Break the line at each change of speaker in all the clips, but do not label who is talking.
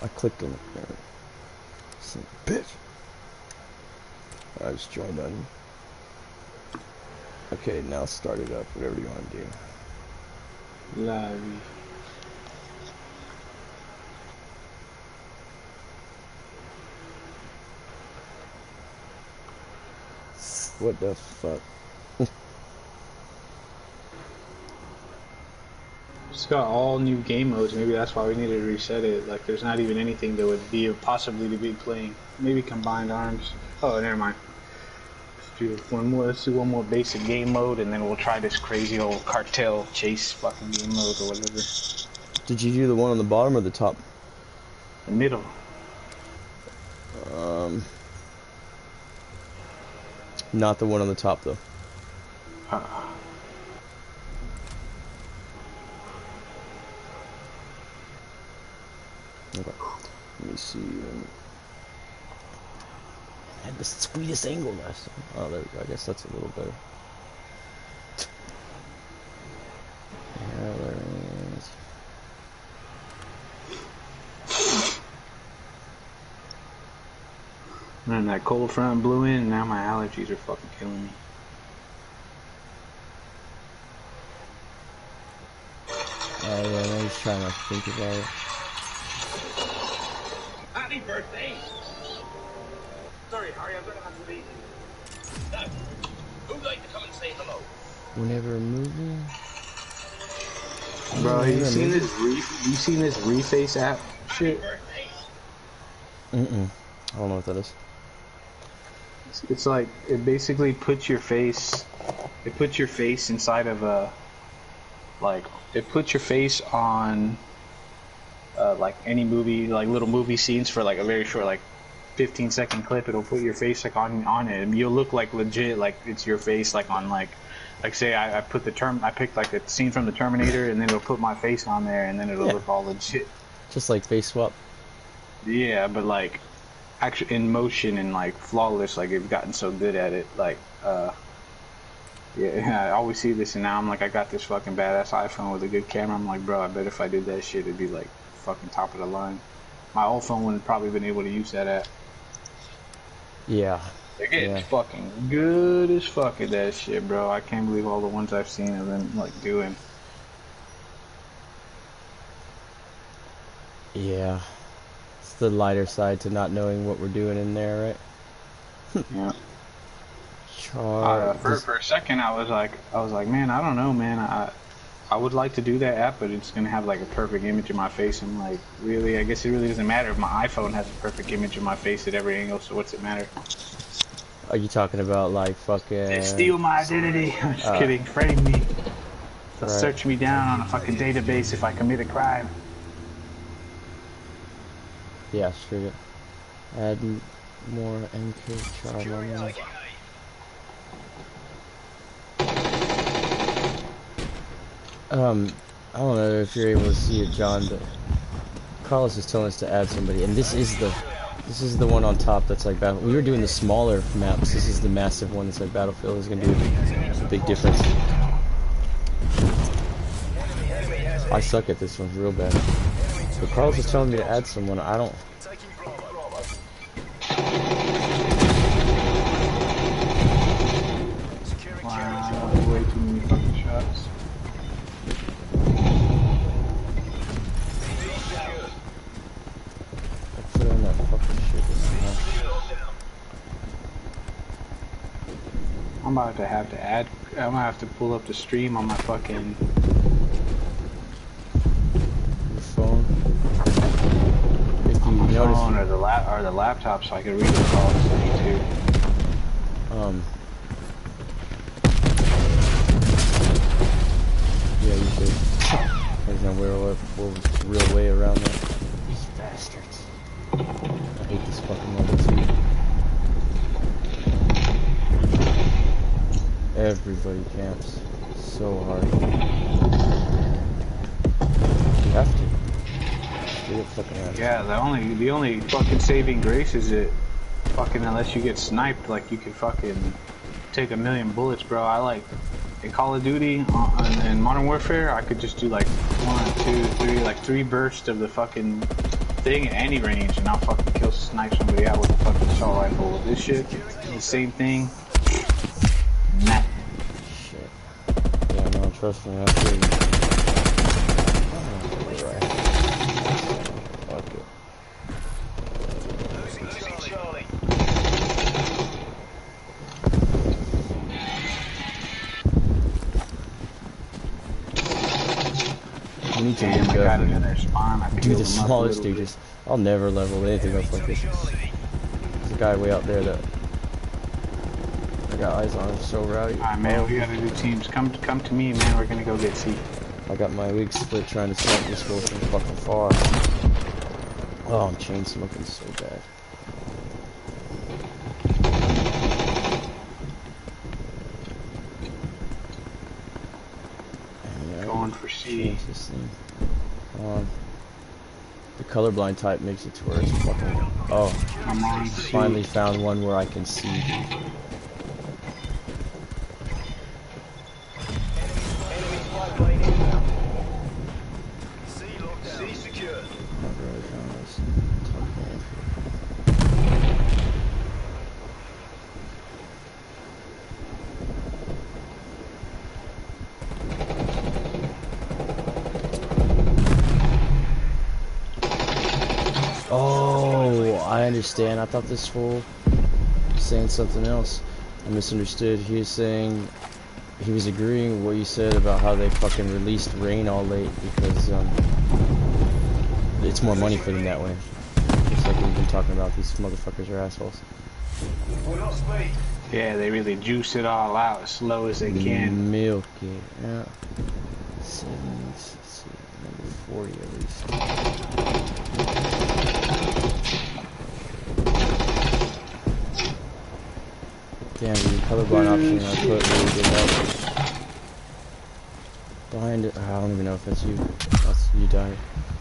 I clicked on it. Son of a bitch. I just joined on. Okay, now start it up. Whatever you want to do.
Live.
What the fuck?
It's got all new game modes. Maybe that's why we needed to reset it. Like, there's not even anything that would be possibly to be playing. Maybe combined arms. Oh, never mind. Let's do one more. Let's do one more basic game mode, and then we'll try this crazy old cartel chase fucking game mode or whatever.
Did you do the one on the bottom or the top?
The middle.
Not the one on the top though.
Okay.
Let me see. I had the sweetest angle last time. Oh, there we go. I guess that's a little better. Yeah, there it is.
And that cold front blew in, and now my allergies are fucking killing me.
Oh yeah, I was trying not to think about it.
Happy birthday! Sorry, Harry, I'm gonna have to leave. Now, who'd like to come and say hello?
Whenever moving.
Bro, have you seen this reface app shit?
I don't know what that is.
It's like, it basically puts your face, inside of a, like, it puts your face on, like, any movie, like, little movie scenes for, like, a very short, like, 15-second clip. It'll put your face, like, on it, and you'll look, like, legit, like, it's your face, like, on, like say I picked, like, a scene from the Terminator, and then it'll put my face on there, and then it'll look all legit.
Just like face swap.
Yeah, but, like, actually in motion and like flawless, like they've gotten so good at it. Like, yeah, I always see this, and now I'm like, I got this fucking badass iPhone with a good camera. I'm like, bro, I bet if I did that shit, it'd be like fucking top of the line. My old phone wouldn't probably been able to use that app.
Yeah.
They're getting fucking good as fuck at that shit, bro. I can't believe all the ones I've seen of them like doing.
Yeah. It's the lighter side to not knowing what we're doing in there, right?
Yeah.
For
a second, I was like, man, I don't know, man. I would like to do that app, but it's gonna have like a perfect image of my face. I'm like, really? I guess it really doesn't matter if my iPhone has a perfect image of my face at every angle. So what's it matter?
Are you talking about like fucking?
They steal my identity. I'm just kidding. Frame me. They'll search me down on a fucking database if I commit a crime.
Yeah, straight up. Add more MK charm. I don't know if you're able to see it, John, but Carlos is telling us to add somebody, and this is the one on top that's like Battle. We were doing the smaller maps. This is the massive one that's like Battlefield. Is gonna be a big difference. I suck at this one real bad. But Carlos is telling me to add someone. I don't.
Wow, way too many fucking shots.
I put on that fucking shit.
I'm about to have to add. I'm gonna have to pull up the stream on my fucking
phone. If you notice,
phone or the laptop, so I can read the calls too.
Yeah, you should. There's no real way around that. These bastards. I hate this fucking level too. Everybody camps so hard. You have to. Get fucking out.
Yeah, the only fucking saving grace is it fucking unless you get sniped, like you can fucking take 1,000,000 bullets, bro. I like in Call of Duty and Modern Warfare, I could just do like 1, 2, 3, like 3 bursts of the fucking thing at any range, and I'll fucking kill snipe somebody out with a fucking assault rifle. With this shit, the same thing. Nah.
Shit. Yeah, no, trust me, I feel you. Oh, right. Fuck it.
Losing Charlie.
We need to
Damn, I got another spawn. I
do
killed
the
him up a
smallest
little bit.
stages. I'll never level anything up like this. There's a guy way out there that I got eyes on. So rowdy.
Alright, man, we gotta do teams. Come to me, man. We're gonna go get C.
I got my wig split trying to snipe this fool from fucking far. Oh, I'm chain smoking so bad. Yeah,
Going for C.
change this thing. The colorblind type makes it to where it's fucking. Oh,
I'm on C.
finally found one where I can see.
C secure.
I've really found this. Oh, I understand. I thought this fool was saying something else. I misunderstood. He was saying he was agreeing with what you said about how they fucking released Rain all late because it's more money for them that way. Just like we've been talking about, these motherfuckers are assholes.
We're not speed.
Yeah, they really juice it all out as slow as they can.
Milk it, yeah. 70, let's see, number 40 at least. Damn, the colorblind option I put really did help. Behind it, I don't even know if that's you. That's you died.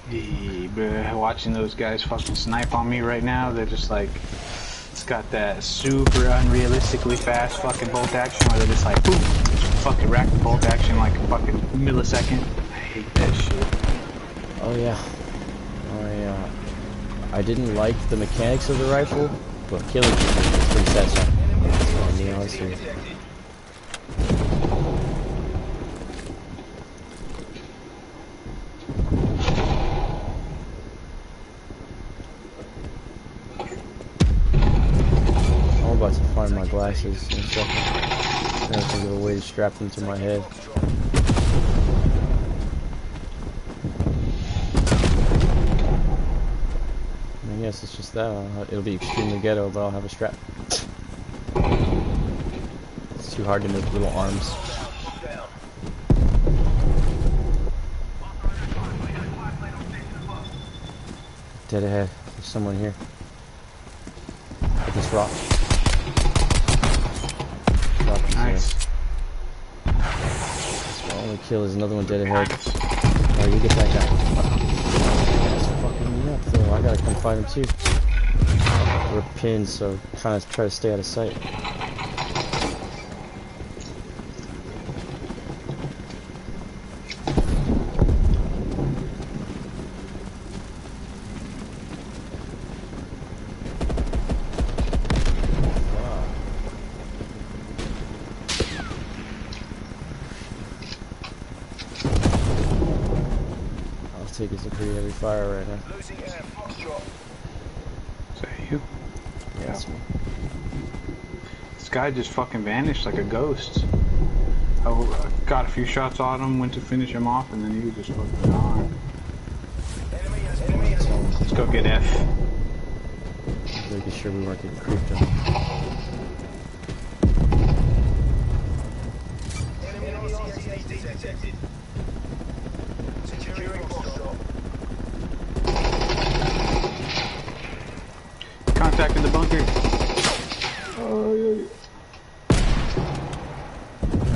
Hey, bruh, watching those guys fucking snipe on me right now, they're just like, it's got that super unrealistically fast fucking bolt action where they're just like, boom, fucking rack the bolt action like a fucking millisecond. I hate that shit.
Oh yeah. I didn't like the mechanics of the rifle, but killing people is pretty satisfying. I'll be honest with you. I'm about to find my glasses in a second. I have to think of a way to strap them to my head. I guess it's just that. It'll be extremely ghetto, but I'll have a strap. It's too hard to make little arms. Dead ahead. There's someone here. At this rock. Rock is
Nice.
there. That's my only kill is another one dead ahead. Oh, you get that guy. That's fucking me up though. I gotta come find him too. We're pinned, so kind of try to stay out of sight. Take us a pretty heavy fire right now.
Losing air. Foxtrot.
Is that you?
Yeah, that's me.
This guy just fucking vanished like a ghost. I got a few shots on him, went to finish him off, and then he was just fucking gone.
Enemy has
Let's go get F.
Making sure we weren't getting creeped on.
enemy RCXD detected. Securing Foxtrot.
Contact in the bunker.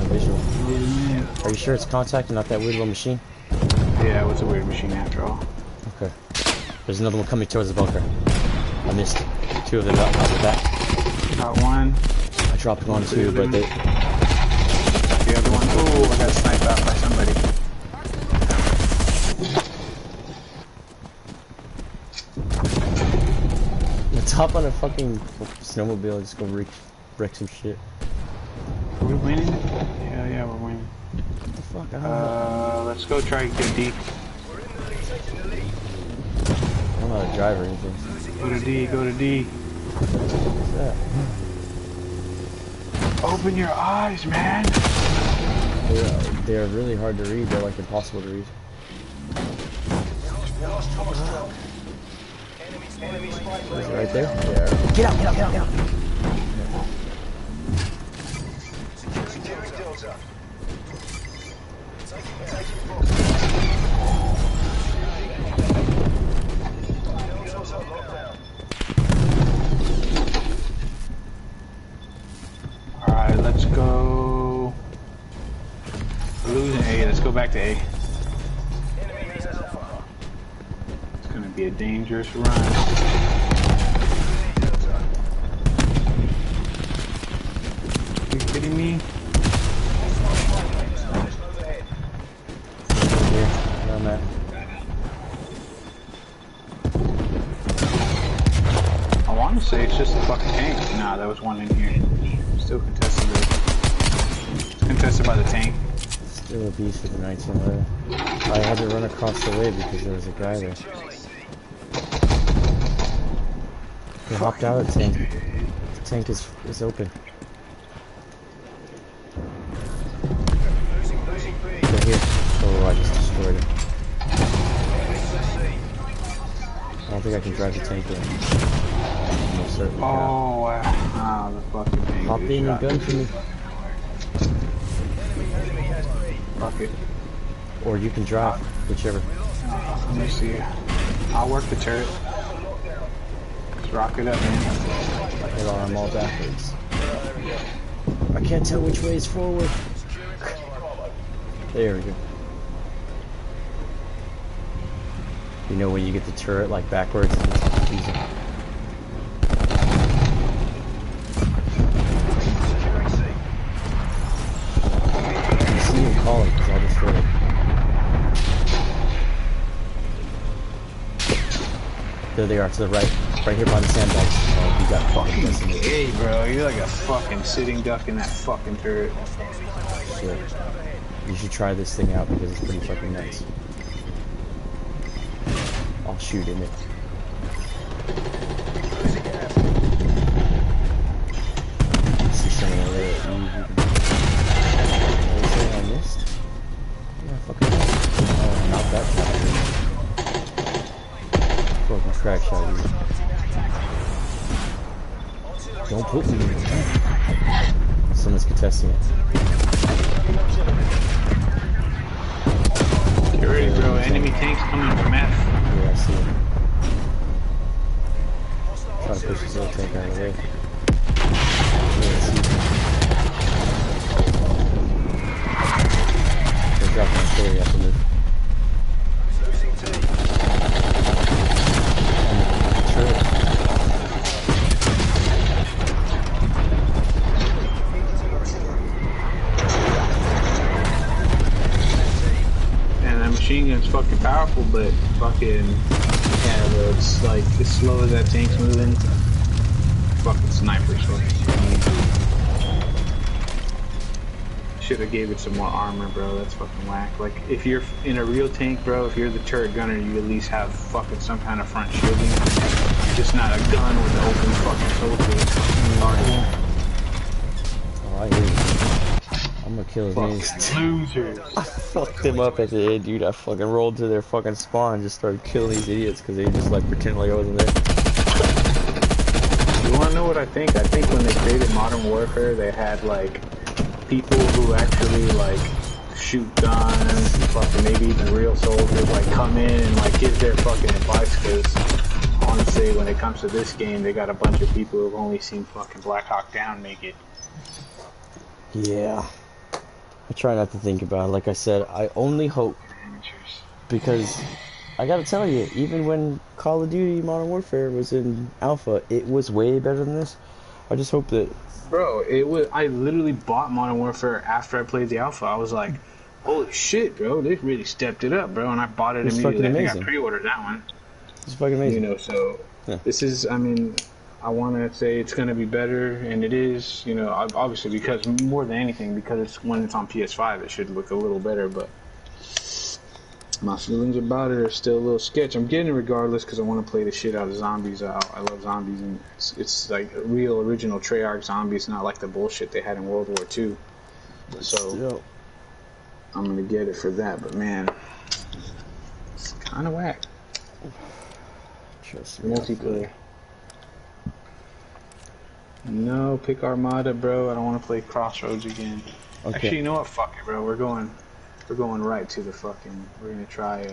Visual. Are you sure it's contact and not that weird little machine?
Yeah, it was a weird machine after all.
Okay. There's another one coming towards the bunker. I missed. Two of them got out the back.
Got one.
I dropped one too, but they...
The other one. Oh, I got sniped out by somebody.
Let's hop on a fucking snowmobile and just go wreck some shit.
Are we winning? Yeah, we're winning.
What the fuck? I don't know.
Let's go try and get D.
I don't know how to drive or anything.
Go to D, go to D.
What's that?
Open your eyes, man!
They're really hard to read. They're like impossible to read. Is it right there? Yeah. Get out, get out, get out, get out!
Alright, let's go. We're losing A, let's go back to A. It's gonna be a dangerous run. Are you kidding me?
Here, where I'm at.
I want to say it's just a fucking tank. Nah, there was one in here. Still contested. It's contested by the tank.
Still a beast with the 1911. I had to run across the way because there was a guy there. He hopped out of the tank. The tank is open. Go here. Oh, I just destroyed it. I don't think I can drive the tank in. Most certainly
Oh, wow. Ah, the fucking tank.
hop in and gun for me.
Fuck it.
Or you can drive, whichever.
Let me see. I'll work the turret. Let's rock it up, man.
Hold on, I'm all backwards. I can't tell which way is forward. There we go. You know when you get the turret like backwards, it's confusing. You see him calling because I'll destroy it. There they are to the right. Right here by the sandbags. Oh, you got fucking decimated.
Hey, bro, you're like a fucking sitting duck in that fucking turret.
Shit. You should try this thing out because it's pretty fucking nuts. I'll shoot in it. See someone over there. Anything I missed? Yeah, fucking missed. Oh, not that time. Fucking crack shot you. Don't put me in it. Someone's contesting it.
Get ready, bro. Enemy tanks coming from F.
Yeah, I see it. Try to push this little tank out of the way. Yeah, I see it. They're dropping artillery, you have to move. Turret.
And that machine gun's fucking powerful, but fucking, yeah, bro, it's like, as slow as that tank's moving, fucking sniper's fucking should have gave it some more armor, bro. That's fucking whack. Like, if you're in a real tank, bro, if you're the turret gunner, you at least have fucking some kind of front shielding. Just not a gun with an open fucking soldier. It's fucking retarded.
Oh, I hear you. I'm gonna kill his names.
Losers.
I fucked them up at the end, dude. I fucking rolled to their fucking spawn and just started killing these idiots because they just like pretend like I wasn't there.
You wanna know what I think? I think when they created Modern Warfare, they had like people who actually like shoot guns, fucking maybe even real soldiers, like come in and like give their fucking advice. Because honestly, when it comes to this game, they got a bunch of people who've only seen fucking Black Hawk Down make it.
Yeah. I try not to think about it. Like I said, I only hope, because I gotta tell you, even when Call of Duty Modern Warfare was in alpha, it was way better than this. I just hope that...
Bro, it was. I literally bought Modern Warfare after I played the alpha. I was like, holy shit, bro, they really stepped it up, bro. And I bought it
It's
immediately.
fucking
I think
amazing.
I pre-ordered that one.
It's fucking amazing.
You know, so
Yeah.
this is, I mean, I want to say it's going to be better, and it is, you know, obviously because more than anything, because it's when it's on PS5, it should look a little better, but my feelings about it are still a little sketch. I'm getting it regardless because I want to play the shit out of zombies. I love zombies, and it's like a real original Treyarch zombies, not like the bullshit they had in World War II. So
Still.
I'm going to get it for that, but man, it's kind of whack.
Trust me.
Multiplayer. No, pick Armada, bro. I don't want to play Crossroads again.
Okay.
Actually, you know what? Fuck it, bro. We're going right to the fucking. We're gonna try.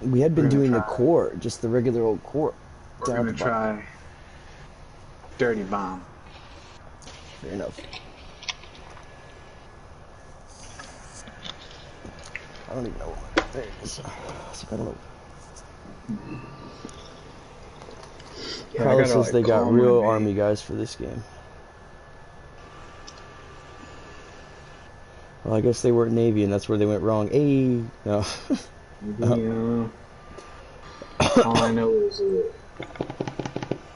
We had been doing the core, just the regular old core.
We're gonna try Dirty Bomb.
Fair enough. I don't even know. There it is. So I don't know.
Yeah,
Carlos says they got real army guys for this game. Well, I guess they weren't Navy, and that's where they went wrong. Hey, no.
All I know is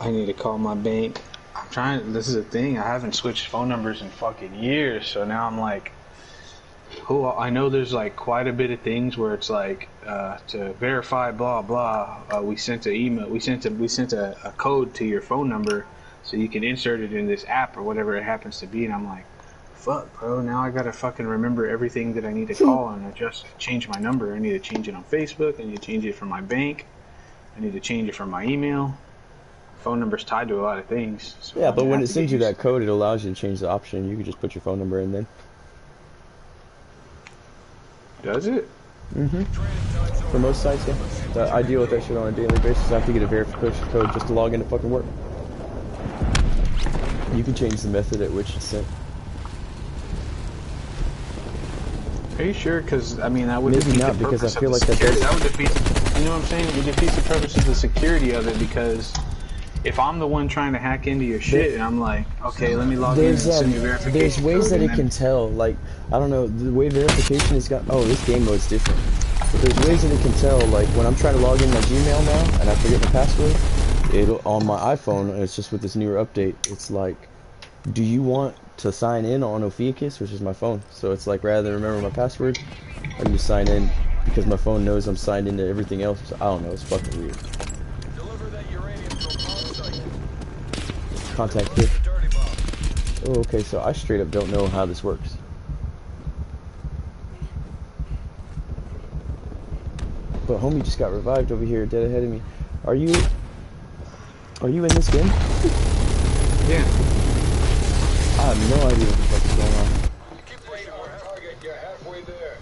I need to call my bank. I'm trying. This is a thing. I haven't switched phone numbers in fucking years, so now I'm like, I know there's like quite a bit of things where it's like to verify blah blah. We sent an email. We sent a code to your phone number so you can insert it in this app or whatever it happens to be. And I'm like, fuck, bro. Now I gotta fucking remember everything that I need to call and adjust, change my number. I need to change it on Facebook. I need to change it from my bank. I need to change it from my email. Phone number's tied to a lot of things. So
yeah, but when it sends you that code, it allows you to change the option. You can just put your phone number in then.
Does it?
Mm-hmm. For most sites, yeah. I deal with that shit on a daily basis. I have to get a verification code just to log in to fucking work. You can change the method at which it's sent.
Are you sure? Because I mean, that would
maybe
defeat
not,
the
because I
purpose
feel
of
like
that would defeat. You know what I'm saying? It defeats the purpose of the security of it, because if I'm the one trying to hack into your shit and I'm like, okay, let me log in and send you verification.
There's ways that it
then
can tell. Like, I don't know, the way verification is got. Oh, this game mode's different. But there's ways that it can tell. Like when I'm trying to log in my Gmail now and I forget my password, it'll on my iPhone. And it's just with this newer update. It's like, do you want to sign in on Ophiuchus, which is my phone? So it's like, rather than remember my password, I just sign in because my phone knows I'm signed into everything else. So I don't know. It's fucking weird. Contact here. Oh, okay, so I straight up don't know how this works. But homie just got revived over here, dead ahead of me. Are you in this game?
Yeah.
I have no idea what the fuck is going on.
Keep pushing our target. You're halfway there.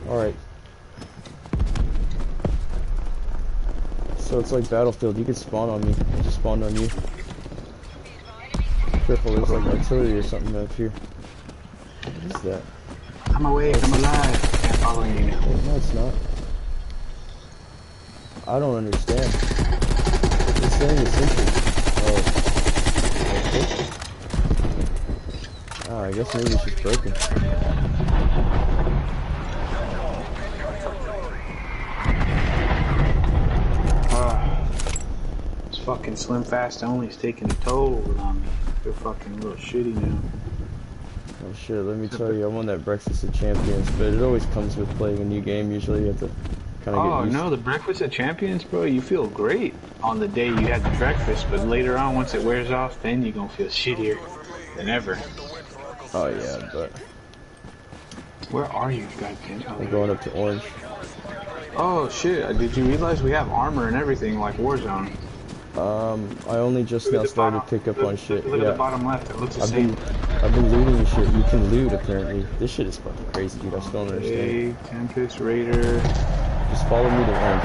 Alright. So it's like Battlefield, you can spawn on me. I just spawned on you. Careful, there's like artillery or something up here. What is that?
I'm awake, I'm alive. Can't follow you now.
No, it's not. I don't understand. It's saying it's sentry. Oh. Okay. Oh, I guess maybe it's just broken.
This fucking Slim Fast Only is taking a toll on me. They're fucking a little shitty now.
Oh shit, let me tell you, I'm on that Breakfast of Champions, but it always comes with playing a new game. Usually you have to kind of get used to.
No, the Breakfast of Champions, bro, you feel great on the day you had the breakfast, but later on, once it wears off, then you're gonna feel shittier than ever.
Oh yeah, but...
Where are you, goddamn?
I'm going up to Orange.
Oh shit, did you realize we have armor and everything like Warzone?
I only just now started to pick up on shit.
Look at the bottom left, it looks the same.
I've been looting shit. You can loot apparently. This shit is fucking crazy, dude. I still don't understand.
Hey, Tempest Raider.
Just follow me to Orange.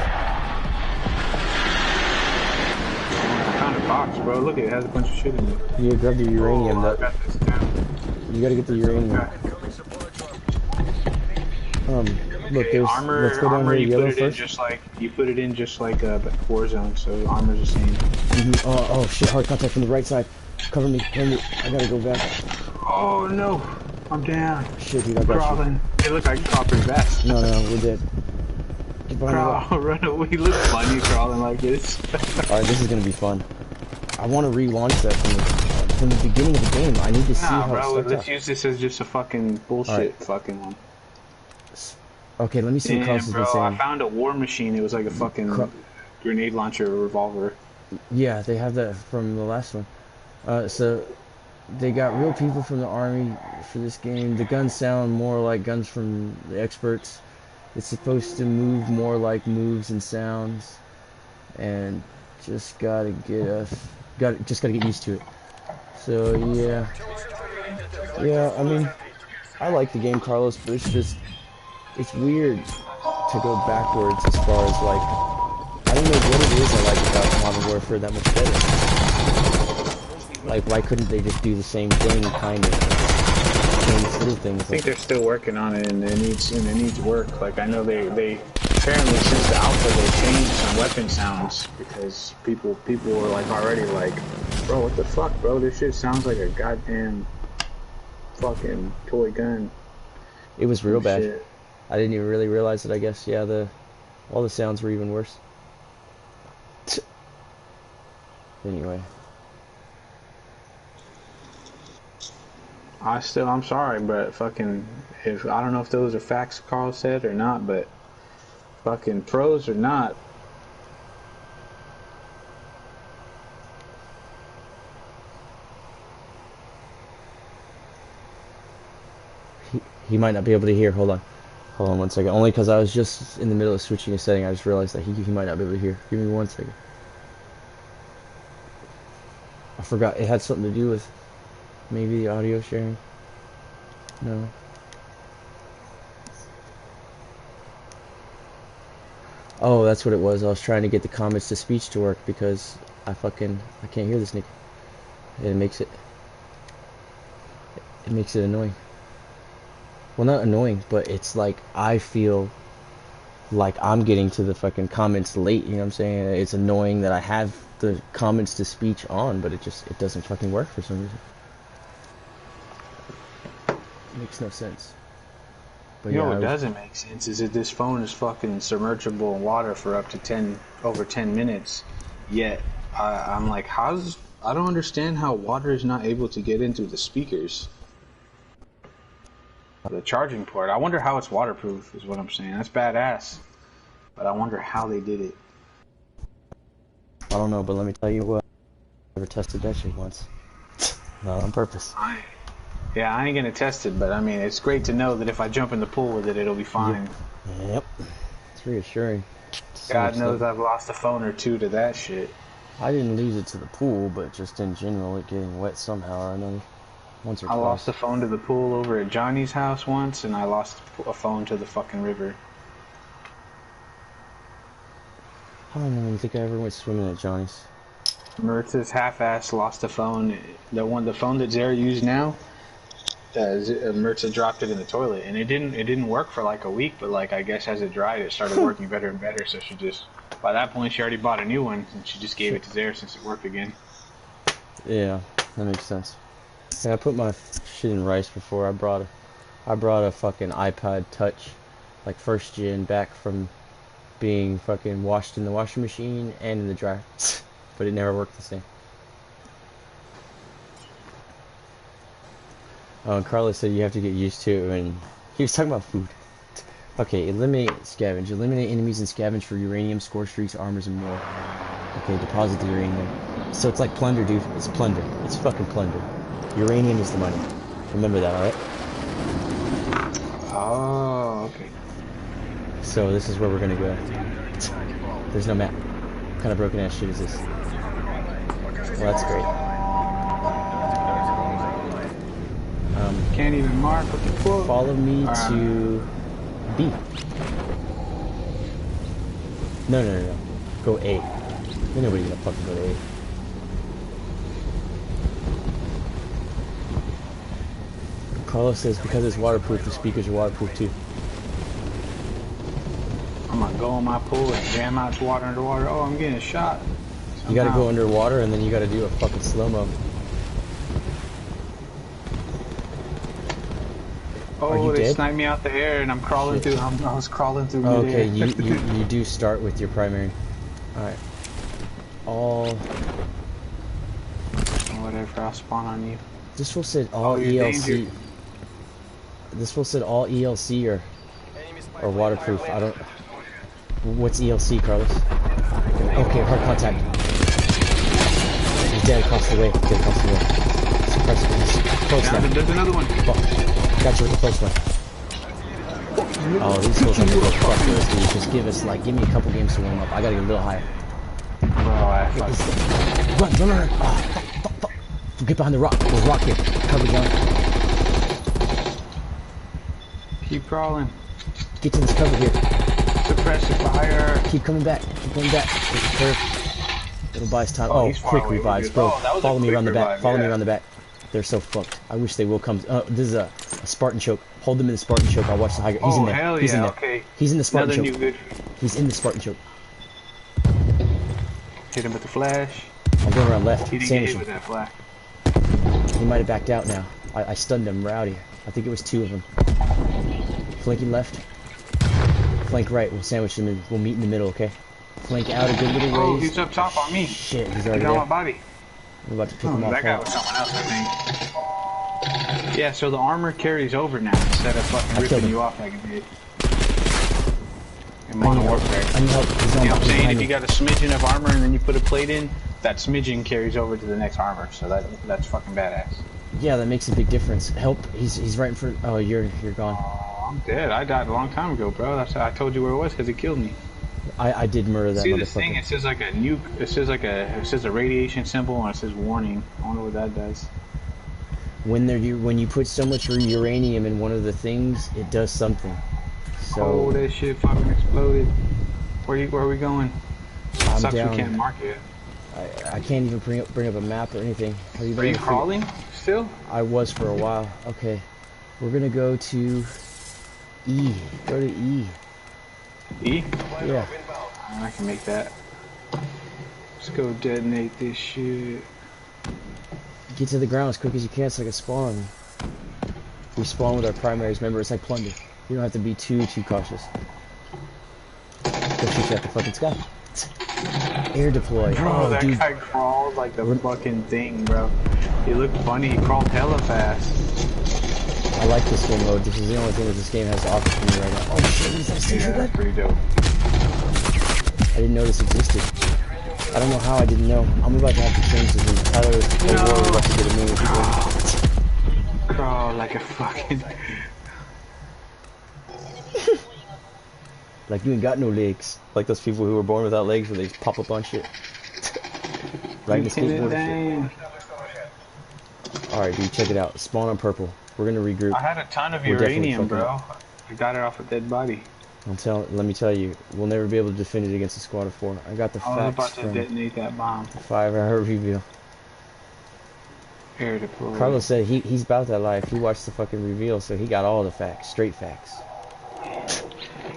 I found a box, bro. Look, it has a bunch of shit in it.
Yeah, grab the uranium.
I got this down.
You gotta get the uranium. Look, there's.
Armor,
let's go down here
you
yellow
put it
first.
in just like you put it in just like Warzone, so armor's the same.
Oh shit! Hard contact from the right side. Cover me, cover me. I gotta go back.
Oh no, I'm down.
Shit, dude, I got
Crawling. It looked like Copper's vest.
you. No, no, we're dead. Get behind the rock.
Crawl, run away. He looks funny crawling like this.
Alright, this is gonna be fun. I want to relaunch that from the beginning of the game. I need to see
Nah,
how
bro,
it starts
let's
out.
use this as just a fucking bullshit fucking one.
Okay, let me see what
Damn,
Carlos has
bro,
been saying.
I found a war machine. It was like a fucking grenade launcher revolver.
Yeah, they have that from the last one. So they got real people from the army for this game. The guns sound more like guns from the experts. It's supposed to move more like moves and sounds, and just gotta get used to it. So yeah. I mean, I like the game, Carlos, but it's weird to go backwards as far as like I don't know what it is I like about Modern Warfare that much better. Like, why couldn't they just do the same thing, kind of? Change little things.
I think they're still working on it, and it needs work. Like, I know they apparently since the alpha they changed some weapon sounds because people were like already like, bro, what the fuck, bro? This shit sounds like a goddamn fucking toy gun.
It was real bad.
Shit.
I didn't even really realize it. I guess all the sounds were even worse. Anyway.
I'm sorry, but fucking, if I don't know if those are facts Carl said or not, but fucking pros or not.
He might not be able to hear. Hold on 1 second. Only because I was just in the middle of switching a setting. I just realized that he might not be able to hear. Give me 1 second. I forgot it had something to do with maybe the audio sharing. No. Oh, that's what it was. I was trying to get the comments to speech to work because I can't hear this nigga. It makes it annoying. Well, not annoying, but it's like I feel like I'm getting to the fucking comments late, you know what I'm saying? It's annoying that I have the comments to speech on, but it doesn't fucking work for some reason. It makes no sense. But
You know
yeah,
what doesn't make sense is that this phone is fucking submergible in water for up to over 10 minutes, yet I'm like, I don't understand how water is not able to get into the speakers. The charging port. I wonder how it's waterproof is what I'm saying. That's badass. But I wonder how they did it.
I don't know, but let me tell you what. I never tested that shit once. Not on purpose.
Yeah, I ain't gonna test it, but I mean, it's great to know that if I jump in the pool with it, it'll be fine.
Yep. It's reassuring.
God knows I've lost a phone or two to that shit.
I didn't lose it to the pool, but just in general, it getting wet somehow or another. Once or
I
twice.
lost a phone to the pool over at Johnny's house once, and I lost a phone to the fucking river.
I don't even think I ever went swimming at Johnny's.
Mertz's half-ass lost a phone. The phone that Zara used now, Mertz dropped it in the toilet, and it didn't work for like a week. But like I guess as it dried, it started working better and better. So she just by that point she already bought a new one, and she just gave it to Zara since it worked again.
Yeah, that makes sense. Yeah, I put my shit in rice before. I brought a fucking iPod Touch, like first gen, back from being fucking washed in the washing machine and in the dryer, but it never worked the same. Oh, and Carlos said you have to get used to it when he was talking about food. Okay, eliminate scavenge. Eliminate enemies and scavenge for uranium, score streaks, armors, and more. Okay, deposit the uranium. So it's like plunder, dude. It's plunder. It's fucking plunder. Uranium is the money. Remember that, alright?
Oh, okay.
So this is where we're gonna go. There's no map. What kind of broken ass shit is this? Well, that's great.
Can't even mark what the fuck.
Follow me to B. No. Go A. Ain't nobody gonna fucking go to A. Carlos says because it's waterproof, the speakers are waterproof too.
I'm gonna go in my pool and jam out to water underwater. Oh, I'm getting shot.
You gotta go underwater and then you gotta do a fucking slow-mo.
Oh,
you
they
dead?
sniped me out the air, and I'm crawling through. I was crawling through.
Oh, okay,
midair.
you do start with your primary. Alright. All...
Whatever, I'll spawn on you.
This fool said all
you're
ELC.
danger.
This fool said all ELC or waterproof. I don't... What's ELC, Carlos? Okay, hard contact. He's dead across the way. Dead across the way. Close now.
There's another one.
Fuck. Got you with the close one. Oh, these fools have to go fuck this, dude. Just give me a couple games to warm up. I gotta get a little higher. Run. Oh, fuck. Get behind the rock. There's a rock here. Cover John.
Keep crawling.
Get to this cover here.
Suppress the fire.
Keep coming back. There's a curve. It'll buy us time. Oh, quick revives, bro. Follow me around the back. Follow me around the back. They're so fucked. I wish they will come. This is a Spartan choke. Hold them in the Spartan choke. I'll watch the high ground. He's in there.
Hell
He's in
yeah,
there.
okay.
He's in the Spartan
Another
choke.
new good.
He's in the Spartan choke.
Hit him with the flash.
I'm going around left.
He didn't get hit with that flash.
He might have backed out now. I stunned him rowdy. I think it was 2 of them. Flanking left. Flank right. We'll sandwich them in. We'll meet in the middle, okay? Flank out a good little ways.
Oh, he's up top on me.
Shit, he's already
He's on
there.
my body.
We're about to pick him off.
That guy was someone else, I think. Yeah, so the armor carries over now instead of fucking ripping you off like it did. In Modern Warfare.
I need help. He's on
You know what I'm saying?
behind
If
me.
you got a smidgen of armor and then you put a plate in, that smidgen carries over to the next armor. So that's fucking badass.
Yeah, that makes a big difference. Help. He's right in front. Oh, you're gone.
Oh, I'm dead. I died a long time ago, bro. That's I told you where it was because it killed me.
I did murder that
See
motherfucker.
this thing? It says like a nuke. It says a radiation symbol and it says warning. I wonder what that does.
When you put so much uranium in one of the things, it does something. So
Oh, that shit fucking exploded. Where are we going?
I'm
Sucks
down.
we can't mark it.
I can't even bring up a map or anything.
Are you crawling still?
I was for a while. Okay, we're gonna go to E. Go to E.
E?
Yeah.
I can make that. Let's go detonate this shit.
Get to the ground as quick as you can so I can spawn. We spawn with our primaries. Remember, it's like plunder. You don't have to be too cautious. Go shoot you at the fucking sky. Air deploy.
Bro,
Oh,
that
dude.
guy crawled like the fucking thing, bro. He looked funny. He crawled hella fast.
I like this game mode. This is the only thing that this game has to offer for me right now. Oh shit, is that station
Yeah,
gun?
that's pretty dope.
I didn't know this existed. I don't know how I didn't know. I'm about to have to change this. Tyler was about to get a move.
Crawl like a fucking...
Like you ain't got no legs. Like those people who were born without legs where they just pop up on shit. Riding the skateboard and shit. Alright dude, check it out. Spawn on purple. We're gonna regroup.
I had a ton of
We're definitely
uranium,
fucking
bro. I got it off a dead body.
Let me tell you, we'll never be able to defend it against a squad of 4. I got the
I was
facts
about to
from
detonate that bomb.
5-hour reveal.
Air deploy.
Carlos said he's about that life. He watched the fucking reveal, so he got all the facts, straight facts.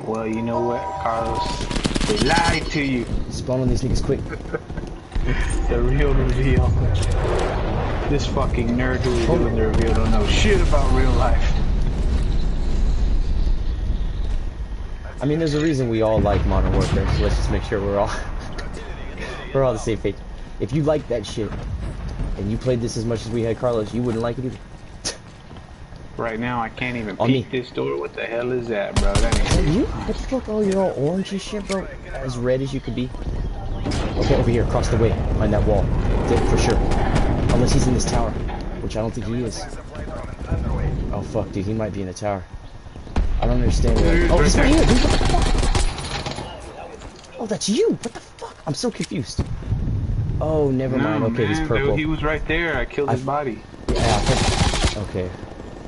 Well, you know what, Carlos? They lied to you.
Spawn on these niggas quick.
The real reveal. This fucking nerd who is doing the reveal don't know shit about real life.
I mean, there's a reason we all like Modern Warfare, so let's just make sure we're all on the same page. If you like that shit, and you played this as much as we had, Carlos, you wouldn't like it either.
Right now, I can't even
On
peek
me.
this door. What the hell is that, bro? That ain't
You? What the fuck? Oh, you're all orange and shit, bro? As red as you could be. Okay, over here, across the way, behind that wall. Dead for sure. Unless he's in this tower, which I don't think he is. Oh, fuck, dude, he might be in the tower. I don't understand where... Oh, he's right here, dude, what the fuck? Oh, that's you! What the fuck? I'm so confused. Oh, never mind. Okay,
man,
he's purple.
Dude, he was right there. I killed his body.
Yeah, I think... Okay,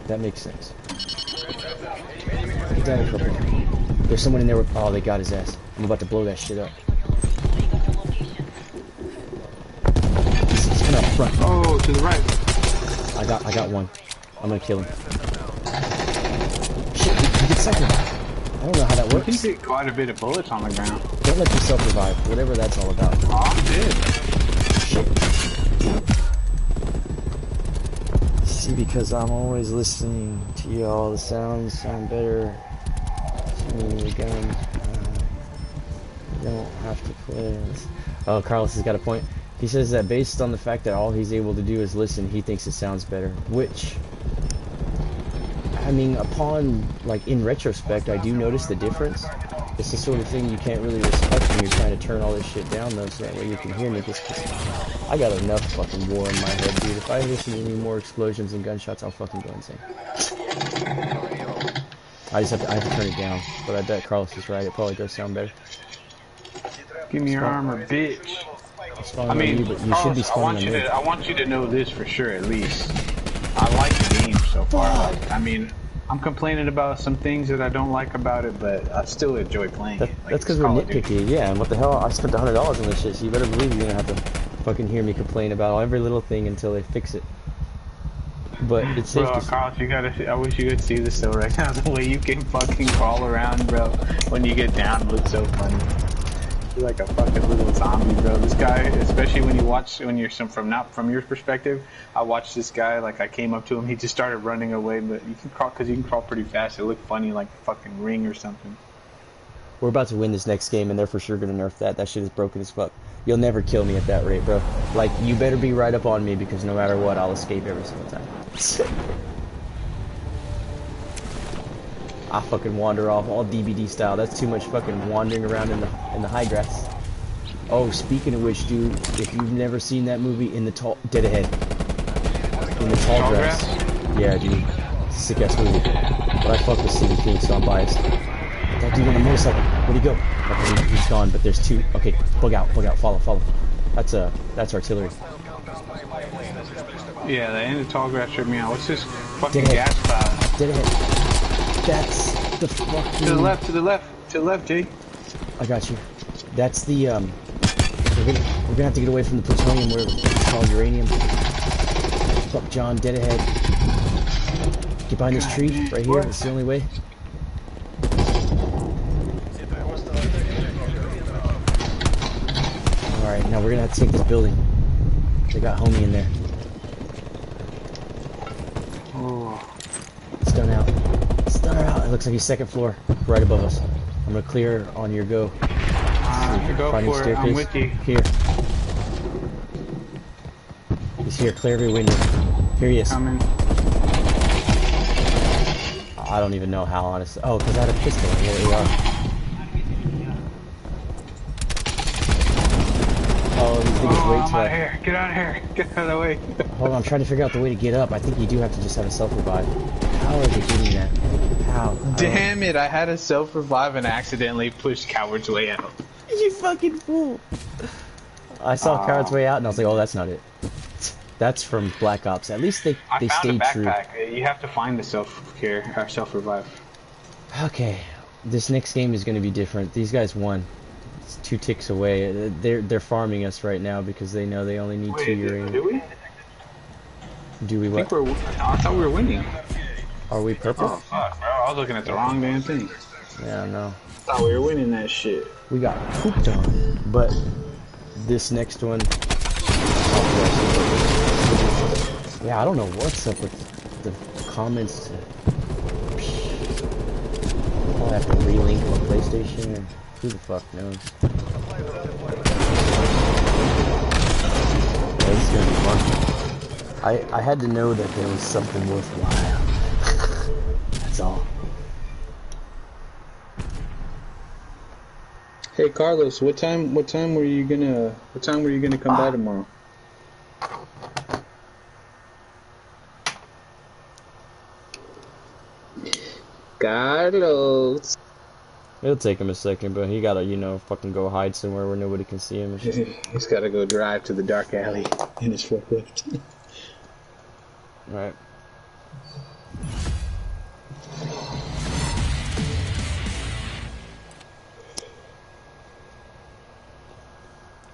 that makes sense. Get down a couple. There's someone in there with... Oh, they got his ass. I'm about to blow that shit up. He's coming up front.
Oh, to the right.
I got one. I'm gonna kill him. Shit, he gets second. I don't know how that
You
works.
can get quite a bit of bullets on the ground.
Don't let yourself revive, whatever that's all about.
Oh, I'm dead.
Shit. See, because I'm always listening to y'all. The sounds sound better. The guns. You don't have to play. Oh, Carlos has got a point. He says that based on the fact that all he's able to do is listen, he thinks it sounds better. Which, I mean, upon, like, in retrospect, I do notice the difference. It's the sort of thing you can't really respect when you're trying to turn all this shit down, though, so that way you can hear me. Cause I got enough fucking war in my head, dude. If I listen to any more explosions and gunshots, I'll fucking go insane. I have to turn it down, but I bet Carlos is right. It probably does sound better.
Give me your armor, bitch.
I mean, but you should be
Carlos, I want you to know this for sure, at least. I like the game so far. Like, I mean, I'm complaining about some things that I don't like about it, but I still enjoy playing it. Like,
that's because we're nitpicky, yeah. And what the hell? I spent $100 on this shit, so you better believe you're gonna have to fucking hear me complain about every little thing until they fix it. But it's safe to
Carlos, I wish you could see this though right now. The way you can fucking crawl around, bro, when you get down looks so funny. You're like a fucking little zombie, bro. This guy, especially when you're from your perspective, I watched this guy, like I came up to him, he just started running away, but you can crawl, because you can crawl pretty fast. It looked funny, like a fucking ring or something.
We're about to win this next game, and they're for sure gonna nerf that. That shit is broken as fuck. You'll never kill me at that rate, bro. Like, you better be right up on me, because no matter what, I'll escape every single time. I fucking wander off all DBD style. That's too much fucking wandering around in the high grass. Oh, speaking of which, dude, if you've never seen that movie, Dead Ahead. In the tall grass. Yeah, dude. Sick ass movie. But I fuck with Stephen King, so I'm biased. That dude on the motorcycle. Where'd he go? Okay, he's gone, but there's two. Okay, bug out, follow. That's artillery.
Yeah, the end of tall grass tripped me out. What's this fucking gas cloud?
Dead ahead. That's the fucking...
To the left, Jay.
I got you. That's the, we're gonna have to get away from the plutonium where it's called uranium. Fuck, John, dead ahead. Get behind this tree, right here, it's the only way. Alright, now we're gonna have to take this building. They got homie in there.
Oh.
Stun out. It looks like he's second floor, right above us. I'm gonna clear on your go.
Go
Finding
for it. I'm with you.
Here. He's here. Clear every window. Here he is.
Coming.
I don't even know how, honestly. Oh, because I had a pistol. Here we are. Oh, these niggas wait till...
Get out of here. Get out of the way.
Hold on, I'm trying to figure out the way to get up. I think you do have to just have a self-revive. How are they doing that? How?
Damn it, I had a self-revive and accidentally pushed Coward's Way out.
You fucking fool. I saw Coward's Way out and I was like, oh, that's not it. That's from Black Ops. At least they stayed true.
You have to find the self-care or self-revive.
Okay, this next game is going to be different. These guys won. It's 2 ticks away. They're farming us right now because they know they only need 2 uranium.
Do we?
Do we what?
I thought we were winning.
Are we purple?
Oh fuck, bro! I was looking at the wrong damn thing.
Yeah, no.
I thought we were winning that shit.
We got pooped on. But this next one... Yeah, I don't know what's up with the comments. I'll have to relink on PlayStation, or who the fuck knows. Yeah, this is gonna be fun. I had to know that there was something worthwhile. That's all.
Hey Carlos, what time were you gonna come by tomorrow? Carlos.
It'll take him a second, but he gotta, fucking go hide somewhere where nobody can see him.
He's gotta go drive to the dark alley in his forklift.
Alright.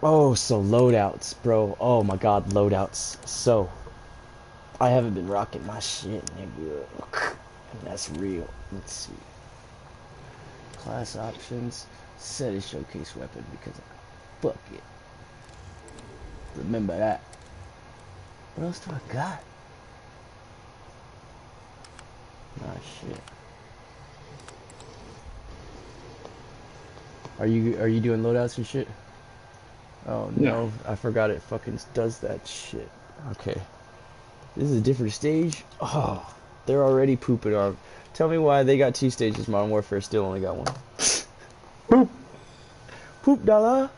Oh, so loadouts, bro. Oh my god, loadouts. So, I haven't been rocking my shit, nigga. That's real. Let's see. Class options. Set a showcase weapon because fuck it. Remember that. What else do I got? Ah, shit. Are you doing loadouts and shit? Oh
Yeah.
no, I forgot it fucking does that shit. Okay. This is a different stage? Oh, they're already pooping on. Tell me why they got 2 stages, Modern Warfare still only got 1.
Poop.
Poop dollar.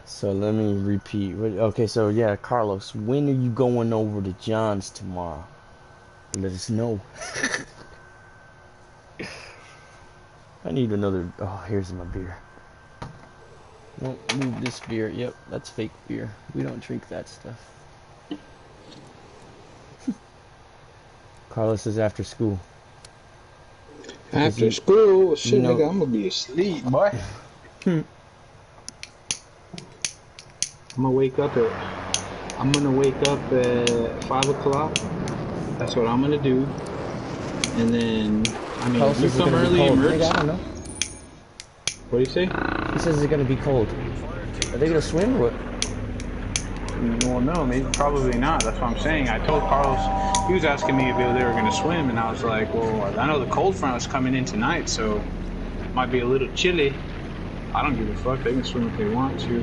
So let me repeat. Okay, so yeah, Carlos, when are you going over to John's tomorrow? Let us know. I need another. Oh, here's my beer. Won't move this beer. Yep, that's fake beer. We don't drink that stuff. Carlos is after school.
After school, shit,
know,
nigga, I'm gonna be asleep, boy. I'm gonna wake up at 5 o'clock. That's what I'm gonna do. And then, I mean,
Carlos
if you
says it's
come
gonna be
early,
cold.
merch.
Nigga, I don't know.
What do you say?
He says it's gonna be cold. Are they gonna swim or what?
Well, no, maybe probably not. That's what I'm saying. I told Carlos, he was asking me if they were going to swim, and I was like, well, I know the cold front was coming in tonight, so it might be a little chilly. I don't give a fuck. They can swim if they want to.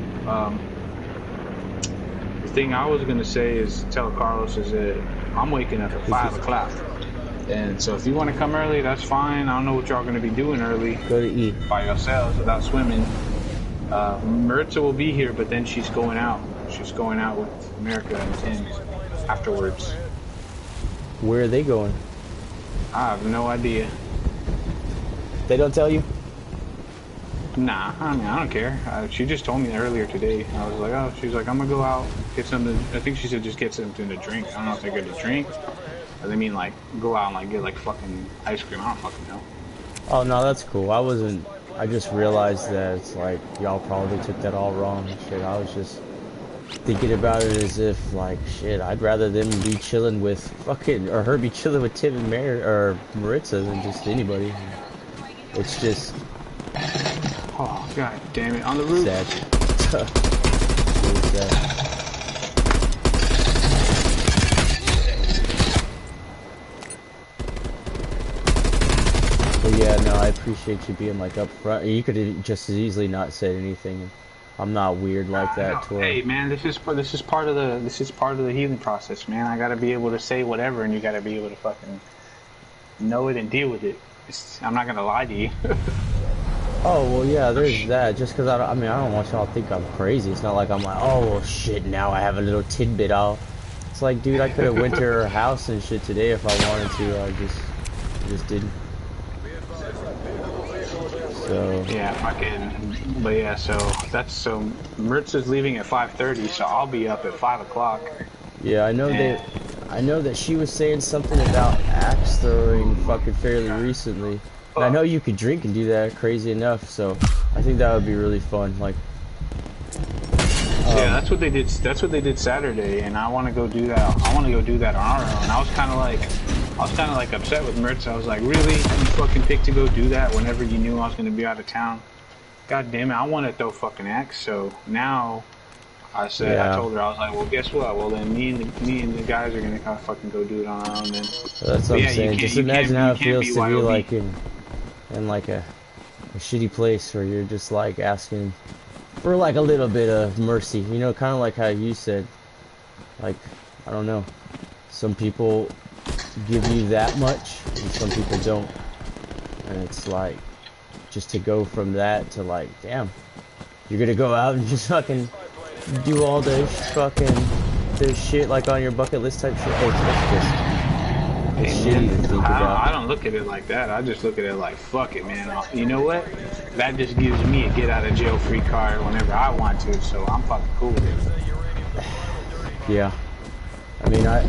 The thing I was going to say is tell Carlos is that I'm waking up at 5 o'clock. And so if you want to come early, that's fine. I don't know what y'all going to be doing early.
Go to eat.
By yourselves without swimming. Maritza will be here, but then she's going out. She's going out with America and Tim afterwards.
Where are they going?
I have no idea.
They don't tell you?
Nah, I mean, I don't care. She just told me earlier today. I was like, oh, she's like, I'm gonna go out, get something. I think she said just get something to drink. I don't know if they're good to drink, or they mean like go out and like get like fucking ice cream. I don't fucking know.
Oh no, that's cool. I just realized that it's like y'all probably took that all wrong and shit. I was just thinking about it as if like shit, I'd rather them be chilling with fucking, or her be chilling with Tim and or Maritza than just anybody. It's just
oh god damn it, on the roof.
Sad. Really sad. But yeah, no, I appreciate you being like up front. You could have just as easily not said anything. I'm not weird like that. To
hey man, this is part of the healing process, man. I gotta be able to say whatever, and you gotta be able to fucking know it and deal with it. I'm not gonna lie to you.
Oh well, yeah, there's that. Just because I don't want y'all to think I'm crazy. It's not like I'm like, oh well, shit. Now I have a little tidbit. It's like, dude, I could have went to her house and shit today if I wanted to. I just didn't. So
yeah, but yeah, so Maritza's leaving at 5:30, so I'll be up at 5 o'clock.
Yeah, I know that she was saying something about axe throwing fucking fairly recently. And I know you could drink and do that, crazy enough, so I think that would be really fun. Like,
yeah, that's what they did. That's what they did Saturday, and I want to go do that. I want to go do that on our own. I was kind of like upset with Mertz. I was like, really? You fucking picked to go do that whenever you knew I was going to be out of town? God damn it! I want to throw fucking axe. So now, I said, I told her, I was like, well, guess what? Well, then me and the guys are going to fucking go do it on our own. Then.
That's what I'm saying. Just imagine how it feels to be like in like a shitty place where you're just like asking for like a little bit of mercy, you know, kind of like how you said, like, I don't know, some people give you that much and some people don't, and it's like, just to go from that to like, damn, you're gonna go out and just fucking do all this shit like on your bucket list type shit. It's shitty to think about.
I don't look at it like that. I just look at it like, fuck it, man. You know what? That just gives me a get out of jail free card whenever I want to, so I'm fucking cool with it.
Yeah. I mean,
God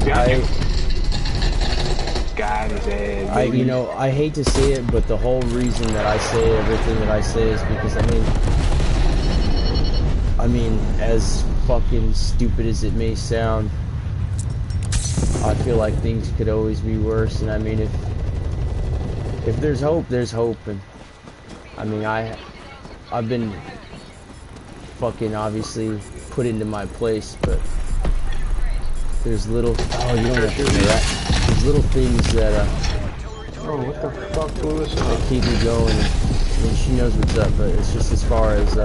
is dead.
You know, I hate to say it, but the whole reason that I say everything that I say is because, I mean, as fucking stupid as it may sound, I feel like things could always be worse, and I mean, if there's hope, there's hope, and I mean, I've been fucking obviously put into my place, but There's little, oh, you don't have to do that. There's little things that,
Oh, what the fuck blew this
that
up?
keep me going. And she knows what's up, but it's just as far as,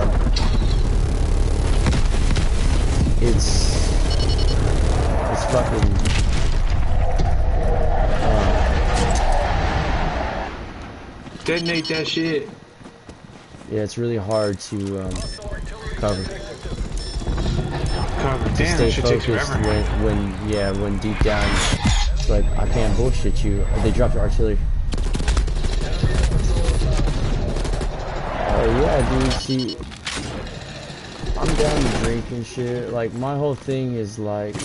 it's fucking,
Detonate that shit.
yeah, it's really hard to, cover.
Cover.
To
Damn,
stay
that should take
focused
forever.
when deep down, it's like, I can't bullshit you. They dropped the artillery. Oh yeah, dude, see, I'm down to drink and shit. Like, my whole thing is like,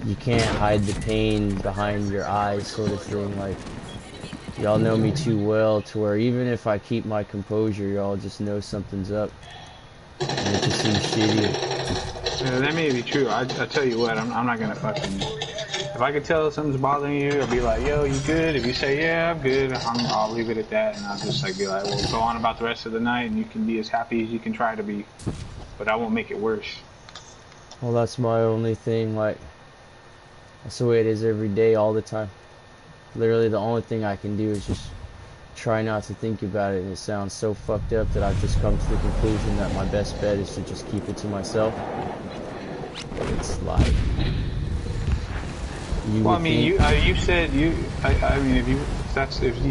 you can't hide the pain behind your eyes sort of thing. Like, y'all know me too well to where even if I keep my composure, y'all just know something's up. And it just seems shitty.
Yeah, that may be true. I tell you what, I'm not gonna fucking... If I could tell something's bothering you, I'll be like, yo, you good? If you say, yeah, I'm good, I'll leave it at that, and I'll just like be like, well, go on about the rest of the night, and you can be as happy as you can try to be, but I won't make it worse.
Well, that's my only thing. Like, that's the way it is every day, all the time. Literally, the only thing I can do is just try not to think about it, and it sounds so fucked up that I've just come to the conclusion that my best bet is to just keep it to myself. But it's like,
Well, I mean, you said I mean, if you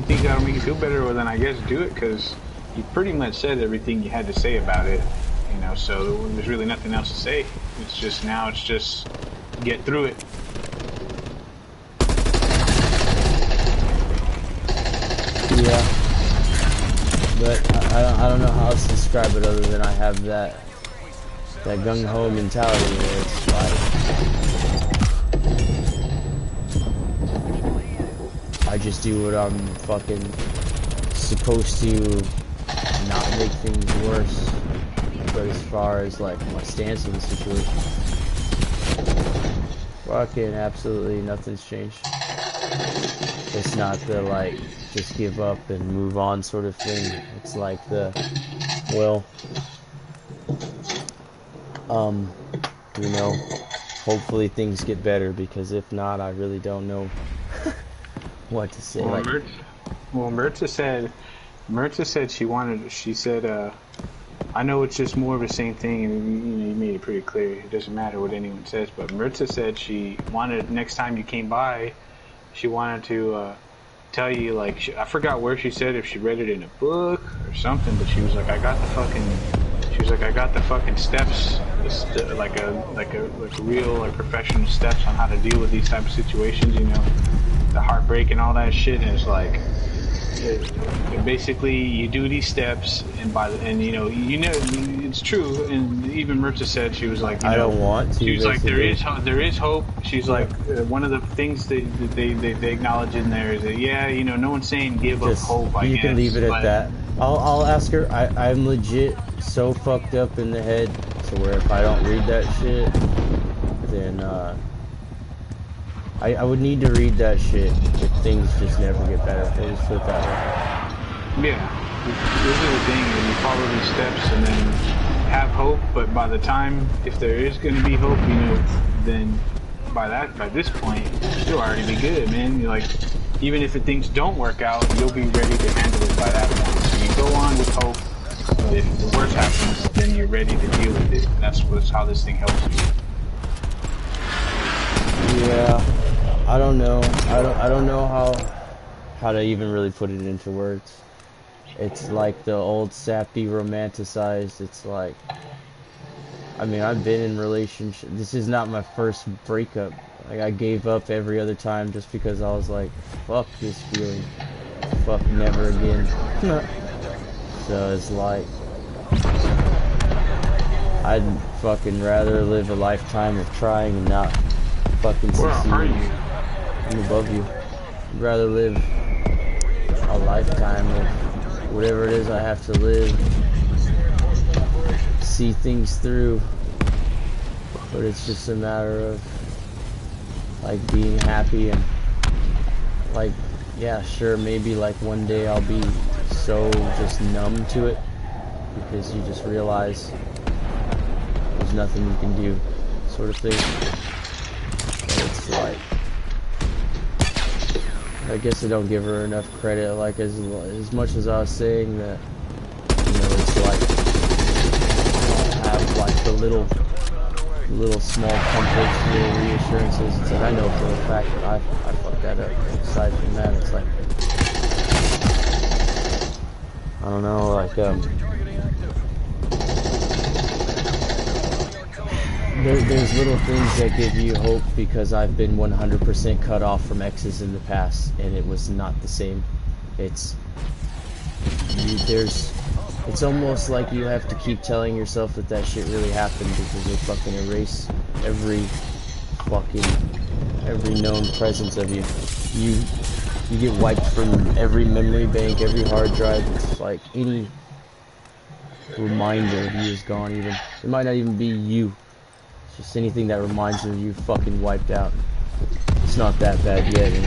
think that'll make you feel better, well, then I guess do it, because you pretty much said everything you had to say about it, you know. So there's really nothing else to say. It's just get through it.
yeah. But I don't know how else to describe it other than I have that gung-ho mentality where it's like, I just do what I'm fucking supposed to, not make things worse. But as far as like my stance in the situation, fucking absolutely nothing's changed. It's not the like just give up and move on sort of thing. It's like the, well, you know, hopefully things get better, because if not, I really don't know what to say.
Well,
Like,
Mirza said she said, I know it's just more of the same thing, and you made it pretty clear. It doesn't matter what anyone says, but Mirza said she wanted, next time you came by, she wanted to tell you, like, I forgot where she said, if she read it in a book or something, but she was like, I got the fucking steps, like a real, like, professional steps on how to deal with these type of situations, you know, the heartbreak and all that shit. And it's like, basically you do these steps, and you know it's true. And even Mirza said, she was like,
I don't want to.
She was like, there
basically.
is hope. She's like, one of the things that they acknowledge in there is that, yeah, you know, no one's saying give up hope. I
You
guess,
can leave it
but
at that. I'll ask her. I'm legit so fucked up in the head to where if I don't read that shit, then I would need to read that shit if things just never get better. We'll just put it that way.
Yeah, this is the thing, when you follow these steps and then have hope, but by the time, if there is going to be hope, you know, then by this point, you'll already be good, man. You're like, even if things don't work out, you'll be ready to handle it by that point. So you go on with hope, but if the worst happens, then you're ready to deal with it. And that's how this thing helps you.
Yeah, I don't know. I don't know how to even really put it into words. It's like the old sappy romanticized. It's like, I mean, I've been in relationships. This is not my first breakup. Like, I gave up every other time just because I was like, fuck this feeling. Fuck never again. So it's like, I'd fucking rather live a lifetime of trying and not fucking succeed.
Where are you?
I'm above you. I'd rather live a lifetime of whatever it is I have to live, see things through, but it's just a matter of like being happy and like, yeah, sure, maybe like one day I'll be so just numb to it because you just realize there's nothing you can do, sort of thing. And it's like, I guess I don't give her enough credit. Like as much as I was saying that, you know, it's like I have like the little small comforts, little reassurances. It's like I know for a fact that I fucked that up. Aside from that, it's like I don't know, like there's little things that give you hope because I've been 100% cut off from exes in the past, and it was not the same. It's almost like you have to keep telling yourself that shit really happened because they fucking erase every known presence of you. You get wiped from every memory bank, every hard drive. It's like any reminder of you is gone. Even it might not even be you. It's just anything that reminds you of you fucking wiped out. It's not that bad yet, and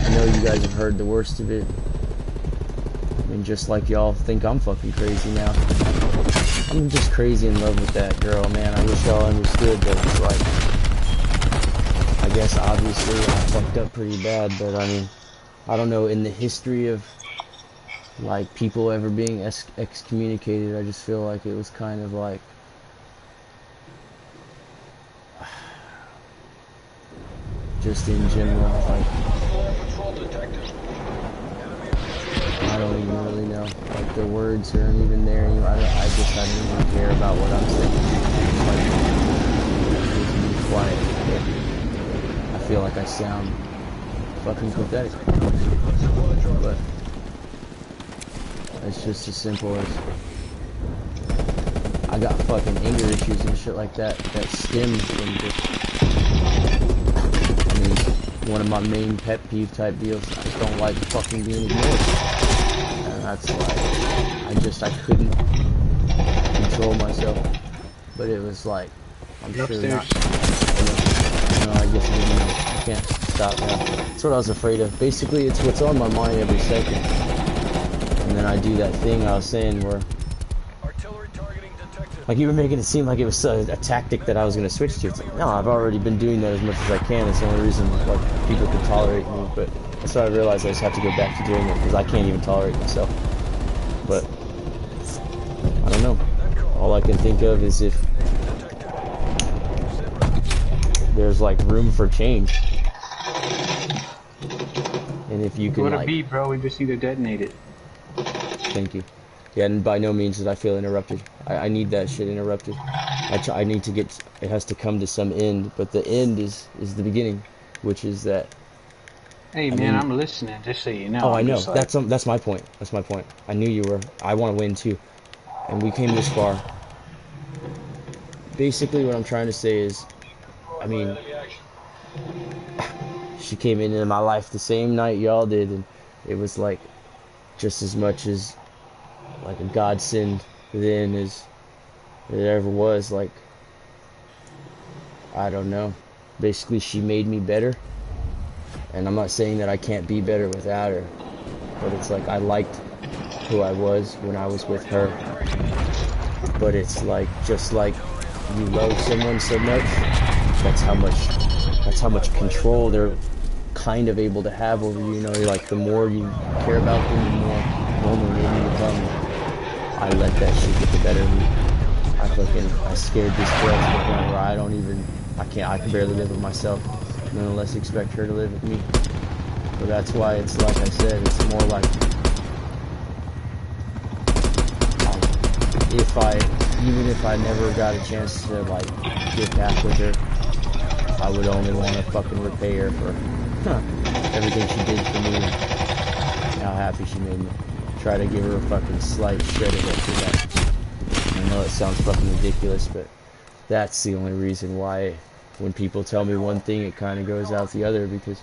I know you guys have heard the worst of it. I mean, just like y'all think I'm fucking crazy now. I'm just crazy in love with that girl, man. I wish y'all understood that it's like, I guess obviously I fucked up pretty bad, but I mean, I don't know, in the history of like people ever being excommunicated, I just feel like it was kind of like, just in general, like, I don't even really know, like the words aren't even there anymore. I don't even care about what I'm saying. Like, just be quiet. I feel like I sound fucking pathetic, but it's just as simple as I got fucking anger issues and shit like that stems from just, I mean, one of my main pet peeve type deals, I just don't like fucking being ignored. And that's like, I couldn't control myself. But it was like, I'm sure not. No, I guess I can't stop now. That's what I was afraid of. Basically, it's what's on my mind every second. And then I do that thing I was saying where, like, you were making it seem like it was a tactic that I was going to switch to. It's like, no, I've already been doing that as much as I can. It's the only reason like people can tolerate me. But that's why I realized I just have to go back to doing it because I can't even tolerate myself. But I don't know. All I can think of is if there's like room for change, and if you can,
What a
like,
beat, bro. We just need to detonate it.
Thank you. Yeah, and by no means did I feel interrupted. I need that shit interrupted. I need to get, it has to come to some end, but the end is the beginning, which is that.
Hey man, I'm listening, just so you know.
Oh, I know. Like, that's my point. That's my point. I knew you were. I want to win too, and we came this far. Basically, what I'm trying to say is, I mean, she came into my life the same night y'all did, and it was like just as much as like a godsend then as it ever was. Like, I don't know. Basically, she made me better, and I'm not saying that I can't be better without her, but it's like I liked who I was when I was with her. But it's like, just like you love someone so much, that's how much control they're kind of able to have over you. You know, like the more you care about them, the more vulnerable you become. I let that shit get the better of me. I scared this girl to the point where I can barely live with myself, nonetheless expect her to live with me. So that's why it's like I said, it's more like, even if I never got a chance to like get back with her, I would only want to fucking repay her for everything she did for me and how happy she made me. Try to give her a fucking slight shred of it for that. I know it sounds fucking ridiculous, but that's the only reason why when people tell me one thing, it kind of goes out the other, because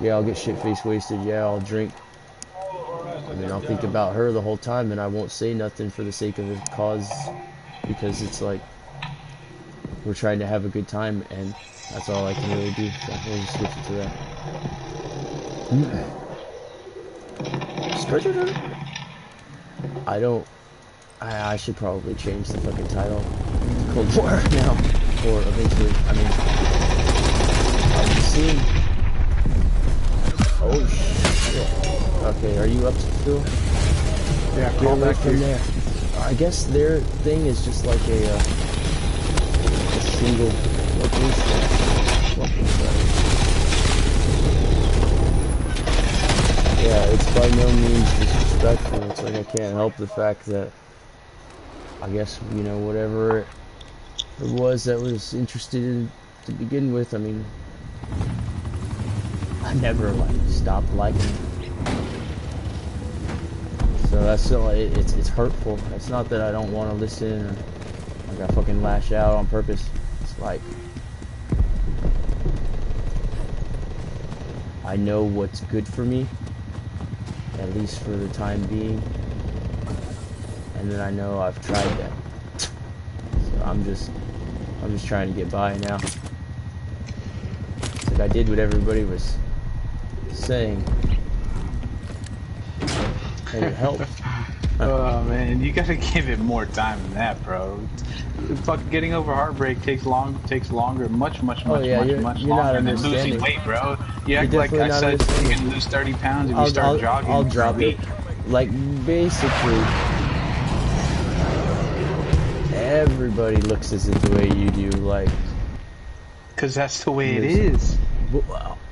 yeah, I'll get shit-faced wasted, yeah, I'll drink. I mean, I'll think about her the whole time, and I won't say nothing for the sake of the cause, because it's like, we're trying to have a good time, and that's all I can really do, so we'll just switch it to that. I don't I should probably change the fucking title to Cold War now, or eventually. I mean, I've seen. Oh shit. Okay, are you up to Phil?
Yeah,
Go
call
back
back
from
here.
there. I guess their thing is just like a single. What is that? Fucking Christ. Yeah, it's by no means disrespectful. It's like I can't help the fact that I guess, you know, whatever it was that was interested in to begin with, I mean, I never like stopped liking it. So that's still, it's hurtful. It's not that I don't want to listen or like I fucking lash out on purpose. It's like I know what's good for me, at least for the time being, and then I know I've tried that. So I'm just trying to get by now. It's like I did what everybody was saying, and it helped.
Oh man, you gotta give it more time than that, bro. Fucking getting over heartbreak takes longer, much
Oh yeah, you're not
longer than
understanding.
losing weight, bro. You
You're
act like
definitely
I
not
said you
understanding.
can lose 30 pounds if you start jogging
I'll
for a
drop it.
week.
Like basically, everybody looks as it the way you do. Like,
Cause that's the way it
there's-
is.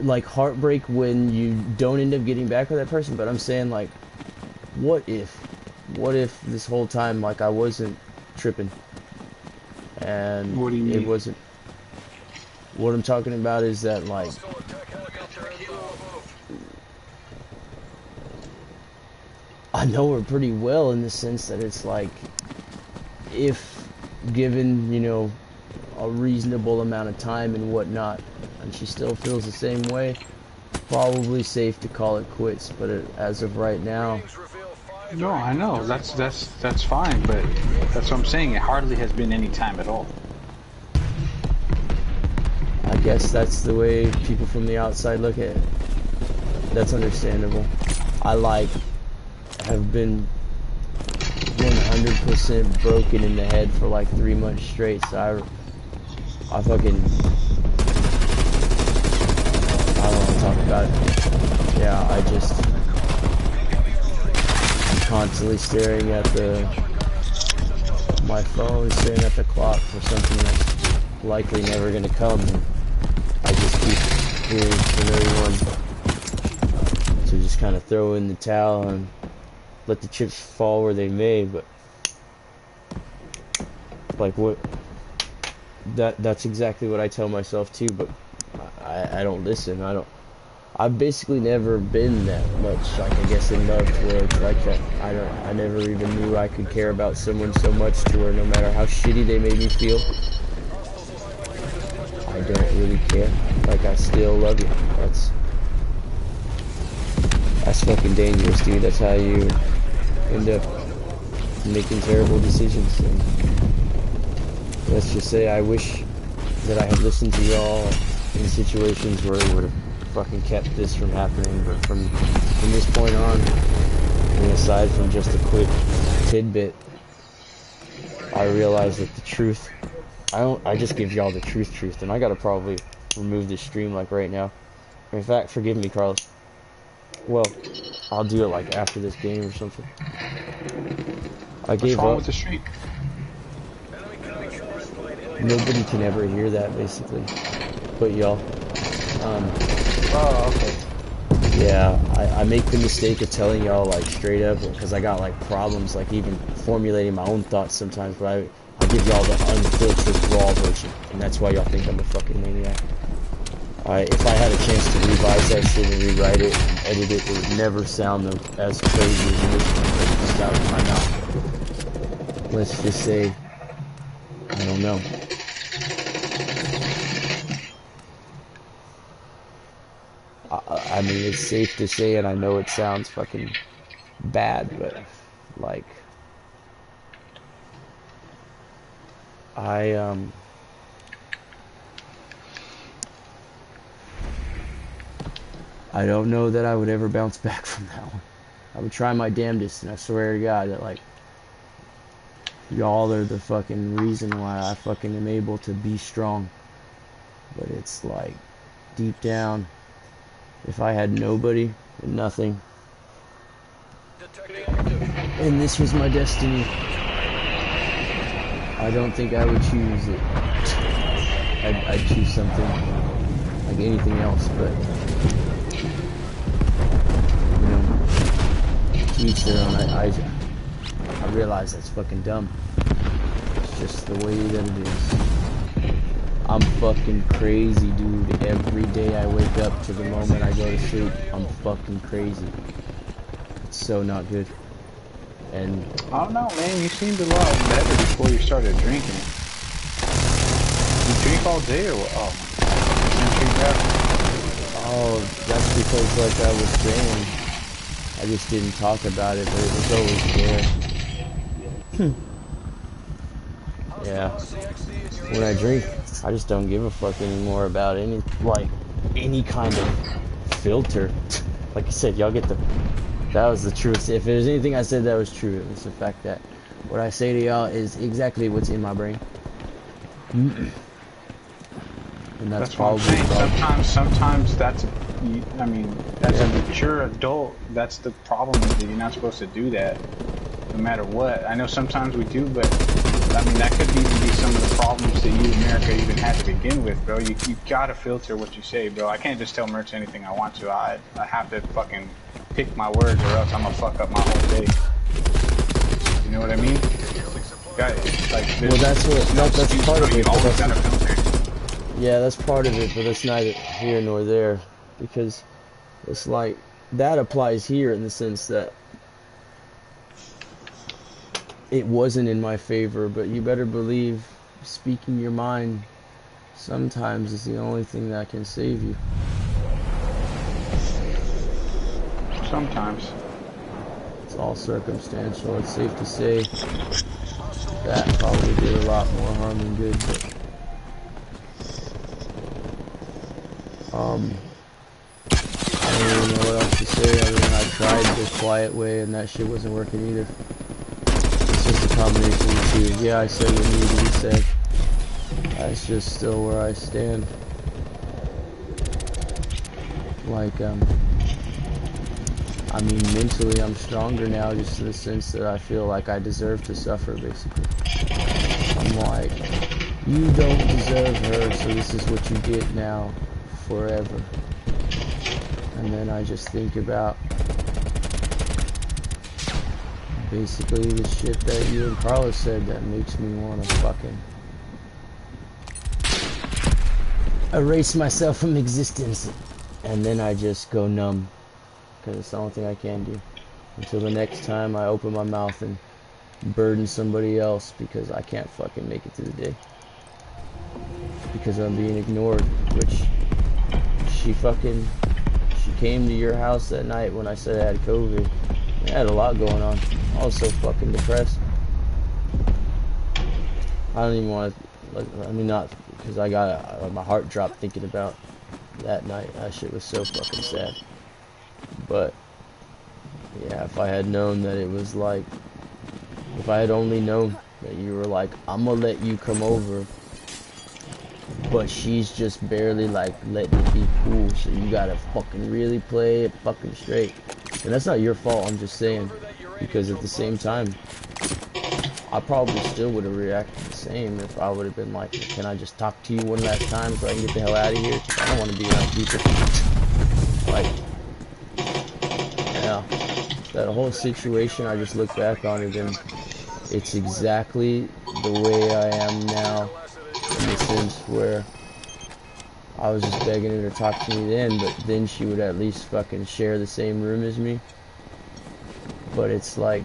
like heartbreak when you don't end up getting back with that person. But I'm saying like, what if this whole time like I wasn't tripping, and
What do you
it
mean?
wasn't. What I'm talking about is that like. I know her pretty well in the sense that it's like, if given, you know, a reasonable amount of time and whatnot, and she still feels the same way, probably safe to call it quits. But as of right now,
No, I know. That's fine, but that's what I'm saying. It hardly has been any time at all.
I guess that's the way people from the outside look at it. That's understandable. I have been 100% broken in the head for like 3 months straight, so I fucking, I don't want to talk about it. Yeah, I'm constantly staring at my phone, staring at the clock for something that's likely never gonna come, and I just keep hearing from everyone to just kind of throw in the towel and let the chips fall where they may. But like that's exactly what I tell myself too, but I don't listen. I've basically never been that much, like, I guess, in love to where it's like that. I never even knew I could care about someone so much to where no matter how shitty they made me feel, I don't really care. Like, I still love you. That's fucking dangerous, dude. That's how you end up making terrible decisions. And let's just say I wish that I had listened to y'all in situations where it would have fucking kept this from happening. But from this point on, and aside from just a quick tidbit, I realized that the truth, I just give y'all the truth, and I gotta probably remove this stream like right now. In fact, forgive me, Carlos. Well, I'll do it like after this game or something. I
What's
gave
wrong
up.
with the streak?
Nobody can ever hear that, basically, but y'all.
Oh, okay.
Yeah, I make the mistake of telling y'all like straight up, because I got like problems like even formulating my own thoughts sometimes, but I give y'all the unfiltered raw version, and that's why y'all think I'm a fucking maniac. If I had a chance to revise that shit and rewrite it and edit it, it would never sound as crazy as this one that comes out of my mouth. Let's just say, I don't know. I mean, it's safe to say, and I know it sounds fucking bad, but like, I don't know that I would ever bounce back from that one. I would try my damnedest, and I swear to God that, like, Y'all are the fucking reason why I fucking am able to be strong. But it's like, deep down, if I had nobody and nothing, and this was my destiny, I don't think I would choose it. I'd choose something like anything else, but you know, to each their own. I realize that's fucking dumb. It's just the way that it is. I'm fucking crazy, dude. Every day I wake up to the moment I go to sleep, I'm fucking crazy. It's so not good. And
I don't know, man. You seemed a lot better before you started drinking. You drink all day or what? Oh, you drink that?
oh, that's because, like I was saying, I just didn't talk about it, but it was always there. Yeah. When I drink, I just don't give a fuck anymore about any kind of filter. Like I said, y'all get the. That was the truth. If there's anything I said that was true, it was the fact that what I say to y'all is exactly what's in my brain. And that's
what
probably
I'm saying. Sometimes that's, I mean, as a mature adult, that's the problem with it. You're not supposed to do that, no matter what. I know sometimes we do, but I mean, that could even be some of the problems that you, America, even had to begin with, bro. You gotta filter what you say, bro. I can't just tell Merch anything I want to. I have to fucking pick my words, or else I'm gonna fuck up my whole day. You know what I mean? Like,
well, that's part of it.
You always gotta filter.
Yeah, that's part of it, but it's neither here nor there, because it's like that applies here in the sense that it wasn't in my favor, but you better believe speaking your mind sometimes is the only thing that can save you.
Sometimes.
It's all circumstantial. It's safe to say that probably did a lot more harm than good, but I don't really know what else to say. I mean, I tried the quiet way and that shit wasn't working either. It's just a combination of the two. Yeah, I said what needed to be said. That's just still where I stand. Like, I mean, mentally I'm stronger now, just in the sense that I feel like I deserve to suffer, basically. I'm like, you don't deserve her, so this is what you get now, forever. And then I just think about basically the shit that you and Carlos said that makes me want to fucking erase myself from existence. And then I just go numb, because it's the only thing I can do until the next time I open my mouth and burden somebody else, because I can't fucking make it through the day because I'm being ignored. Which she came to your house that night when I said I had COVID. I had a lot going on. I was so fucking depressed. I don't even want to, I mean, not because I got my heart dropped thinking about that night. That shit was so fucking sad. But yeah, if I had known that it was like, if I had only known that you were like, I'm gonna let you come over, but she's just barely like letting it be cool, so you gotta fucking really play it fucking straight. And that's not your fault, I'm just saying, because at the same time, I probably still would have reacted the same if I would have been like, can I just talk to you one last time so I can get the hell out of here? I don't want to be around people. Like, yeah, that whole situation, I just look back on it and it's exactly the way I am now, in the sense where I was just begging her to talk to me then, but then she would at least fucking share the same room as me. But it's like,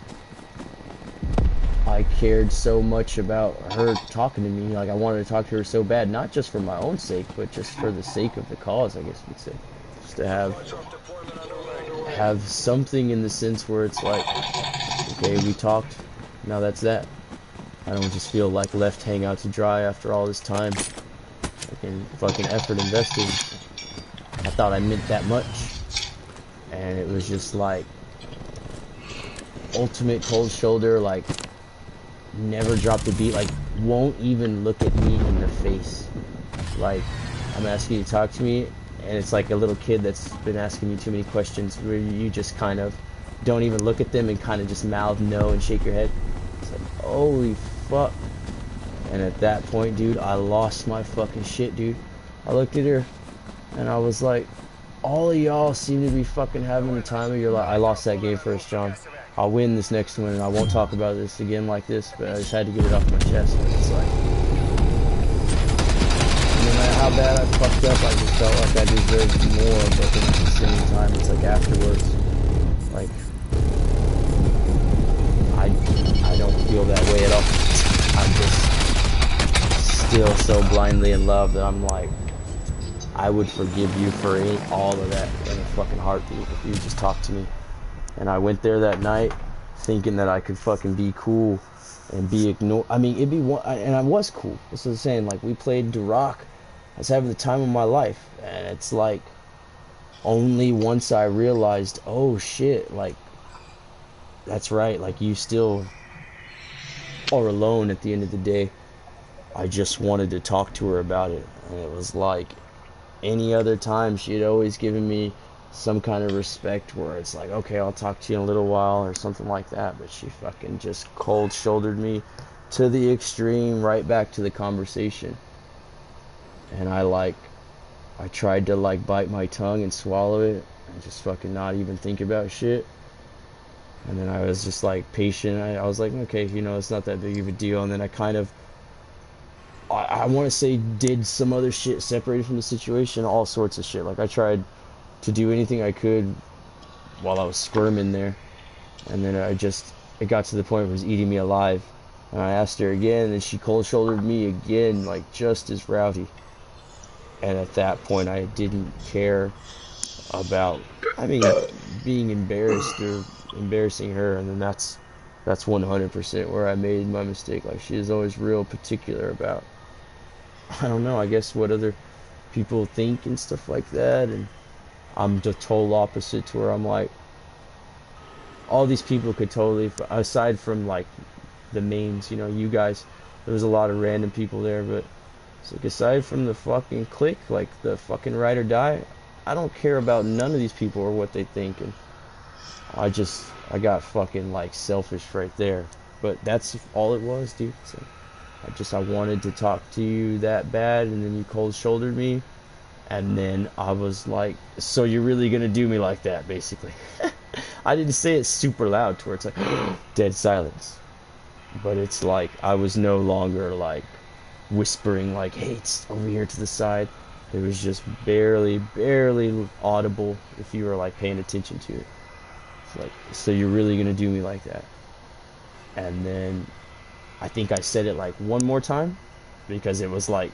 I cared so much about her talking to me, like I wanted to talk to her so bad, not just for my own sake, but just for the sake of the cause, I guess you'd say. Just to have something in the sense where it's like, okay, we talked, now that's that. I don't just feel like left hang out to dry after all this time and fucking effort invested. I thought I meant that much, and it was just like ultimate cold shoulder, like never dropped a beat, like, won't even look at me in the face. Like, I'm asking you to talk to me, and it's like a little kid that's been asking you too many questions where you just kind of don't even look at them and kind of just mouth no and shake your head. It's like, holy fuck. And at that point, dude, I lost my fucking shit, dude. I looked at her, and I was like, all of y'all seem to be fucking having the time of your life. I lost that game first, John. I'll win this next one, and I won't talk about this again like this, but I just had to get it off my chest. But it's like, no matter how bad I fucked up, I just felt like I deserved more, but then at the same time, it's like afterwards, like, I don't feel that way at all. I'm just still so blindly in love that I'm like, I would forgive you for all of that in a fucking heartbeat if you just talked to me. And I went there that night thinking that I could fucking be cool and be ignored. I mean, it'd be one, and I was cool. This is saying, like, we played Duroc. I was having the time of my life. And it's like, only once I realized, oh shit, like, that's right, like, you still are alone at the end of the day. I just wanted to talk to her about it. And it was like, any other time, she had always given me some kind of respect where it's like, okay, I'll talk to you in a little while or something like that. But she fucking just cold shouldered me to the extreme, right back to the conversation. And I tried to like bite my tongue and swallow it and just fucking not even think about shit. And then I was just like patient. I was like, okay, you know, it's not that big of a deal. And then I kind of, I want to say, did some other shit separated from the situation, all sorts of shit. Like, I tried to do anything I could while I was squirming there. And then it got to the point where it was eating me alive. And I asked her again, and she cold-shouldered me again, like, just as rowdy. And at that point, I didn't care about, I mean, being embarrassed or embarrassing her. And then that's 100% where I made my mistake. Like, she is always real particular about, I don't know, I guess what other people think and stuff like that. And I'm the total opposite to where I'm like, all these people could totally, aside from like the mains, you know, you guys, there was a lot of random people there, but it's like, aside from the fucking clique, like the fucking ride or die, I don't care about none of these people or what they think. And I got fucking like selfish right there. But that's all it was, dude. So I wanted to talk to you that bad, and then you cold shouldered me, and then I was like, so you're really gonna do me like that, basically. I didn't say it super loud to where it's like dead silence, but it's like I was no longer like whispering like, hey, it's over here to the side. It was just barely audible if you were like paying attention to it. It's like, so you're really gonna do me like that? And then I think I said it like one more time, because it was like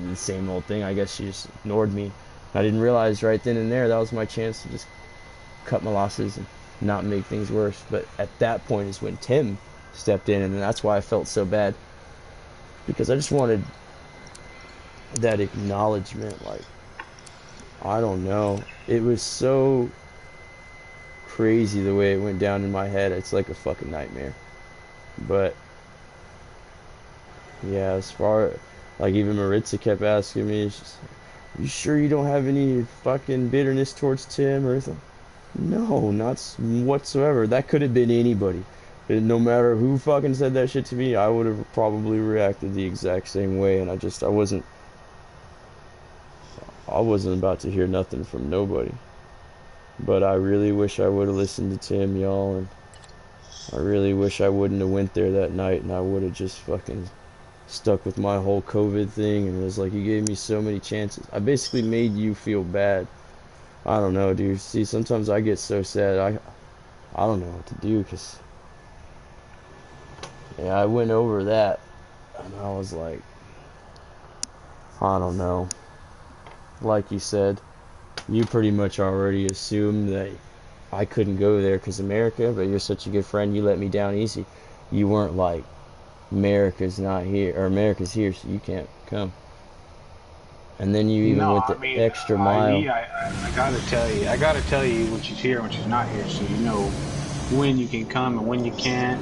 the same old thing. I guess she just ignored me. I didn't realize right then and there that was my chance to just cut my losses and not make things worse. But at that point is when Tim stepped in, and that's why I felt so bad, because I just wanted that acknowledgement. Like, I don't know, it was so crazy the way it went down in my head. It's like a fucking nightmare. But yeah, as far, like, even Maritza kept asking me, she's like, you sure you don't have any fucking bitterness towards Tim or anything? No, not whatsoever. That could have been anybody. And no matter who fucking said that shit to me, I would have probably reacted the exact same way. And I wasn't about to hear nothing from nobody. But I really wish I would have listened to Tim, y'all, and I really wish I wouldn't have went there that night, and I would have just fucking stuck with my whole COVID thing. And it was like, you gave me so many chances. I basically made you feel bad. I don't know, dude. See, sometimes I get so sad, I don't know what to do, because yeah, I went over that, and I was like, I don't know. Like you said, you pretty much already assumed that I couldn't go there because America, but you're such a good friend, you let me down easy. You weren't like, America's not here, or America's here, so you can't come. And then you even went the extra mile.
I gotta tell you when she's here and when she's not here, so you know when you can come and when you can't.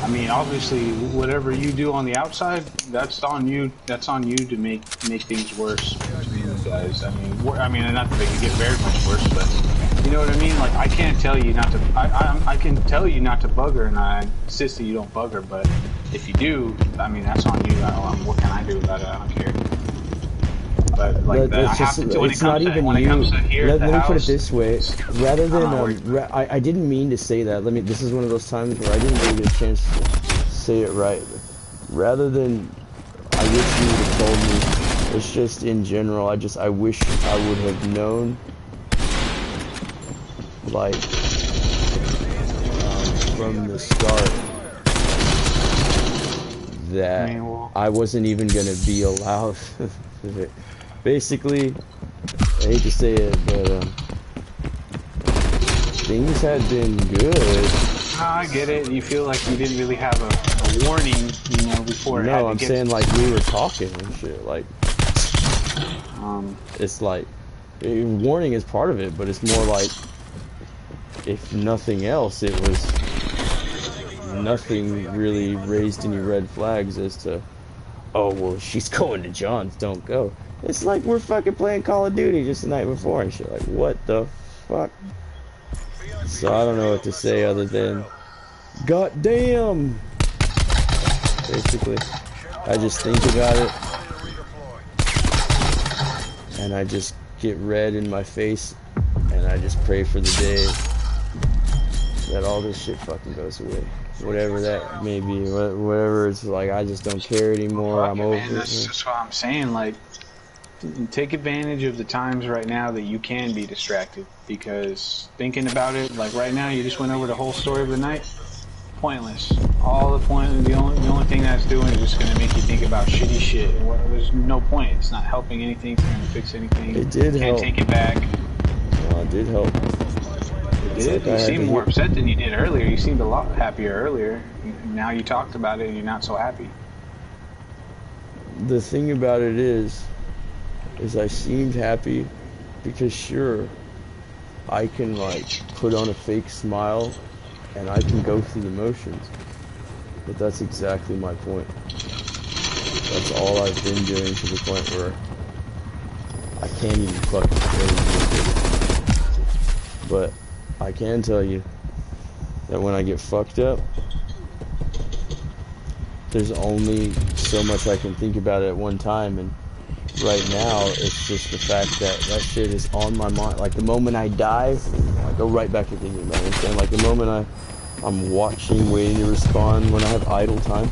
I mean, obviously, whatever you do on the outside, that's on you. That's on you to make things worse between you guys. I mean, not that they can get very much worse, but you know what I mean. Like, I can't tell you not to. I can tell you not to bug her, and I insist that you don't bug her. But if you do, I mean, that's on you. What can I do about it? I don't care. But like, I have to. When it comes to here at the
let me
house,
put it this way: rather than I didn't mean to say that. This is one of those times where I didn't really get a chance to say it right. Rather than I wish you would have told me. It's just in general. I wish I would have known. Like from the start that I wasn't even gonna be allowed. Basically, I hate to say it, but things had been good.
I get it. You feel like you didn't really have a warning, you know, before.
No, I'm saying like we were talking and shit. Like, it's like warning is part of it, but it's more like, if nothing else, it was nothing really raised any red flags as to, oh well, she's going to John's, don't go. It's like we're fucking playing Call of Duty just the night before and shit. Like, what the fuck? So I don't know what to say other than, God damn! Basically, I just think about it, and I just get red in my face, and I just pray for the day that all this shit fucking goes away. Whatever that may be, whatever it's like, I just don't care anymore. I'm over it.
That's just what I'm saying. Like, take advantage of the times right now that you can be distracted, because thinking about it, like right now, you just went over the whole story of the night. Pointless. The only thing that's doing is just gonna make you think about shitty shit. There's no point. It's not helping anything. It's not gonna fix anything.
It did help.
Can't take it back.
No, it did help.
It did. You seemed more upset than you did earlier. You seemed a lot happier earlier. Now you talked about it and you're not so happy.
The thing about it is I seemed happy because sure, I can like put on a fake smile and I can go through the motions, but that's exactly my point. That's all I've been doing, to the point where I can't even fucking say it. But I can tell you that when I get fucked up, there's only so much I can think about it at one time, and right now it's just the fact that that shit is on my mind. Like the moment I die, I go right back to thinking about it. And like the moment I'm watching, waiting to respond, when I have idle time,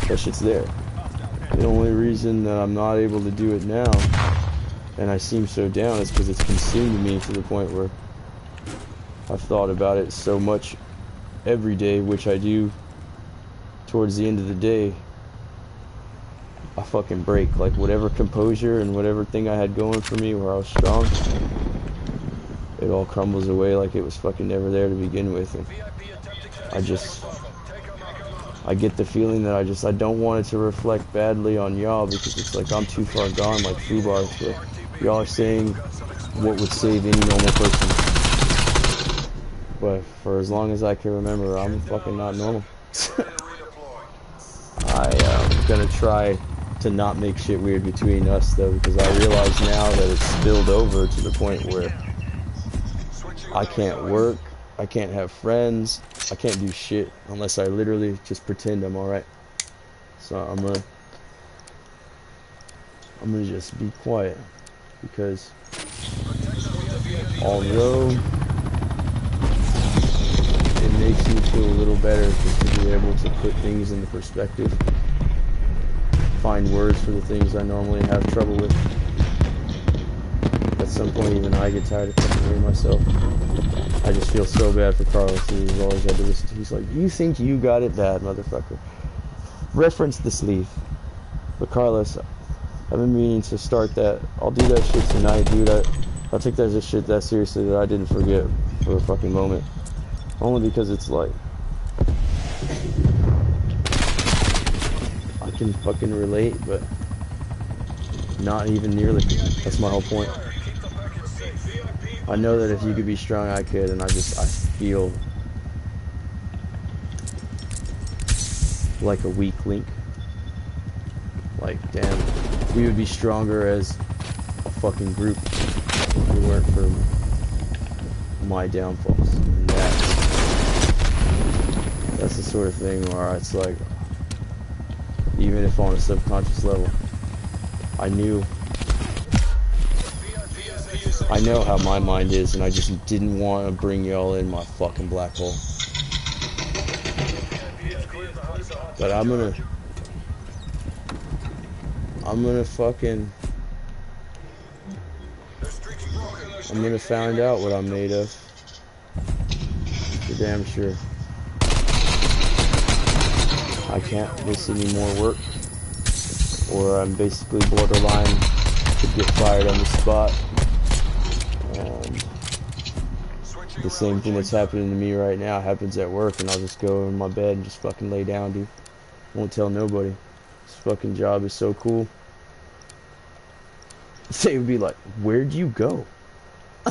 that shit's there. The only reason that I'm not able to do it now, and I seem so down, is because it's consumed me to the point where I've thought about it so much every day, which I do towards the end of the day. I fucking break. Like whatever composure and whatever thing I had going for me where I was strong, it all crumbles away like it was fucking never there to begin with. And I get the feeling that I don't want it to reflect badly on y'all, because it's like I'm too far gone, like Fubar. So y'all are saying what would save any normal person. But for as long as I can remember, I'm fucking not normal. I'm gonna try to not make shit weird between us though, because I realize now that it's spilled over to the point where I can't work, I can't have friends, I can't do shit unless I literally just pretend I'm alright. So I'm gonna just be quiet, because although it makes me feel a little better just to be able to put things into perspective, find words for the things I normally have trouble with. At some point even I get tired of fucking hearing myself. I just feel so bad for Carlos, who's always had to listen to. He's like, you think you got it bad, motherfucker. Reference the sleeve. But Carlos, I've been meaning to start that. I'll do that shit tonight, dude. I'll take that shit that seriously that I didn't forget for a fucking moment. Only because it's like, I can fucking relate, but not even nearly. That's my whole point. I know that if you could be strong, I could, and I feel like a weak link. Like, damn, we would be stronger as a fucking group if it weren't for my downfalls. And that's the sort of thing where it's like, even if on a subconscious level, I know how my mind is, and I just didn't want to bring y'all in my fucking black hole. But I'm gonna find out what I'm made of. For damn sure. I can't miss any more work, or I'm basically borderline to get fired on the spot. And the same thing that's happening to me right now happens at work, and I'll just go in my bed and just fucking lay down, dude. Won't tell nobody. This fucking job is so cool. They would be like, where'd you go?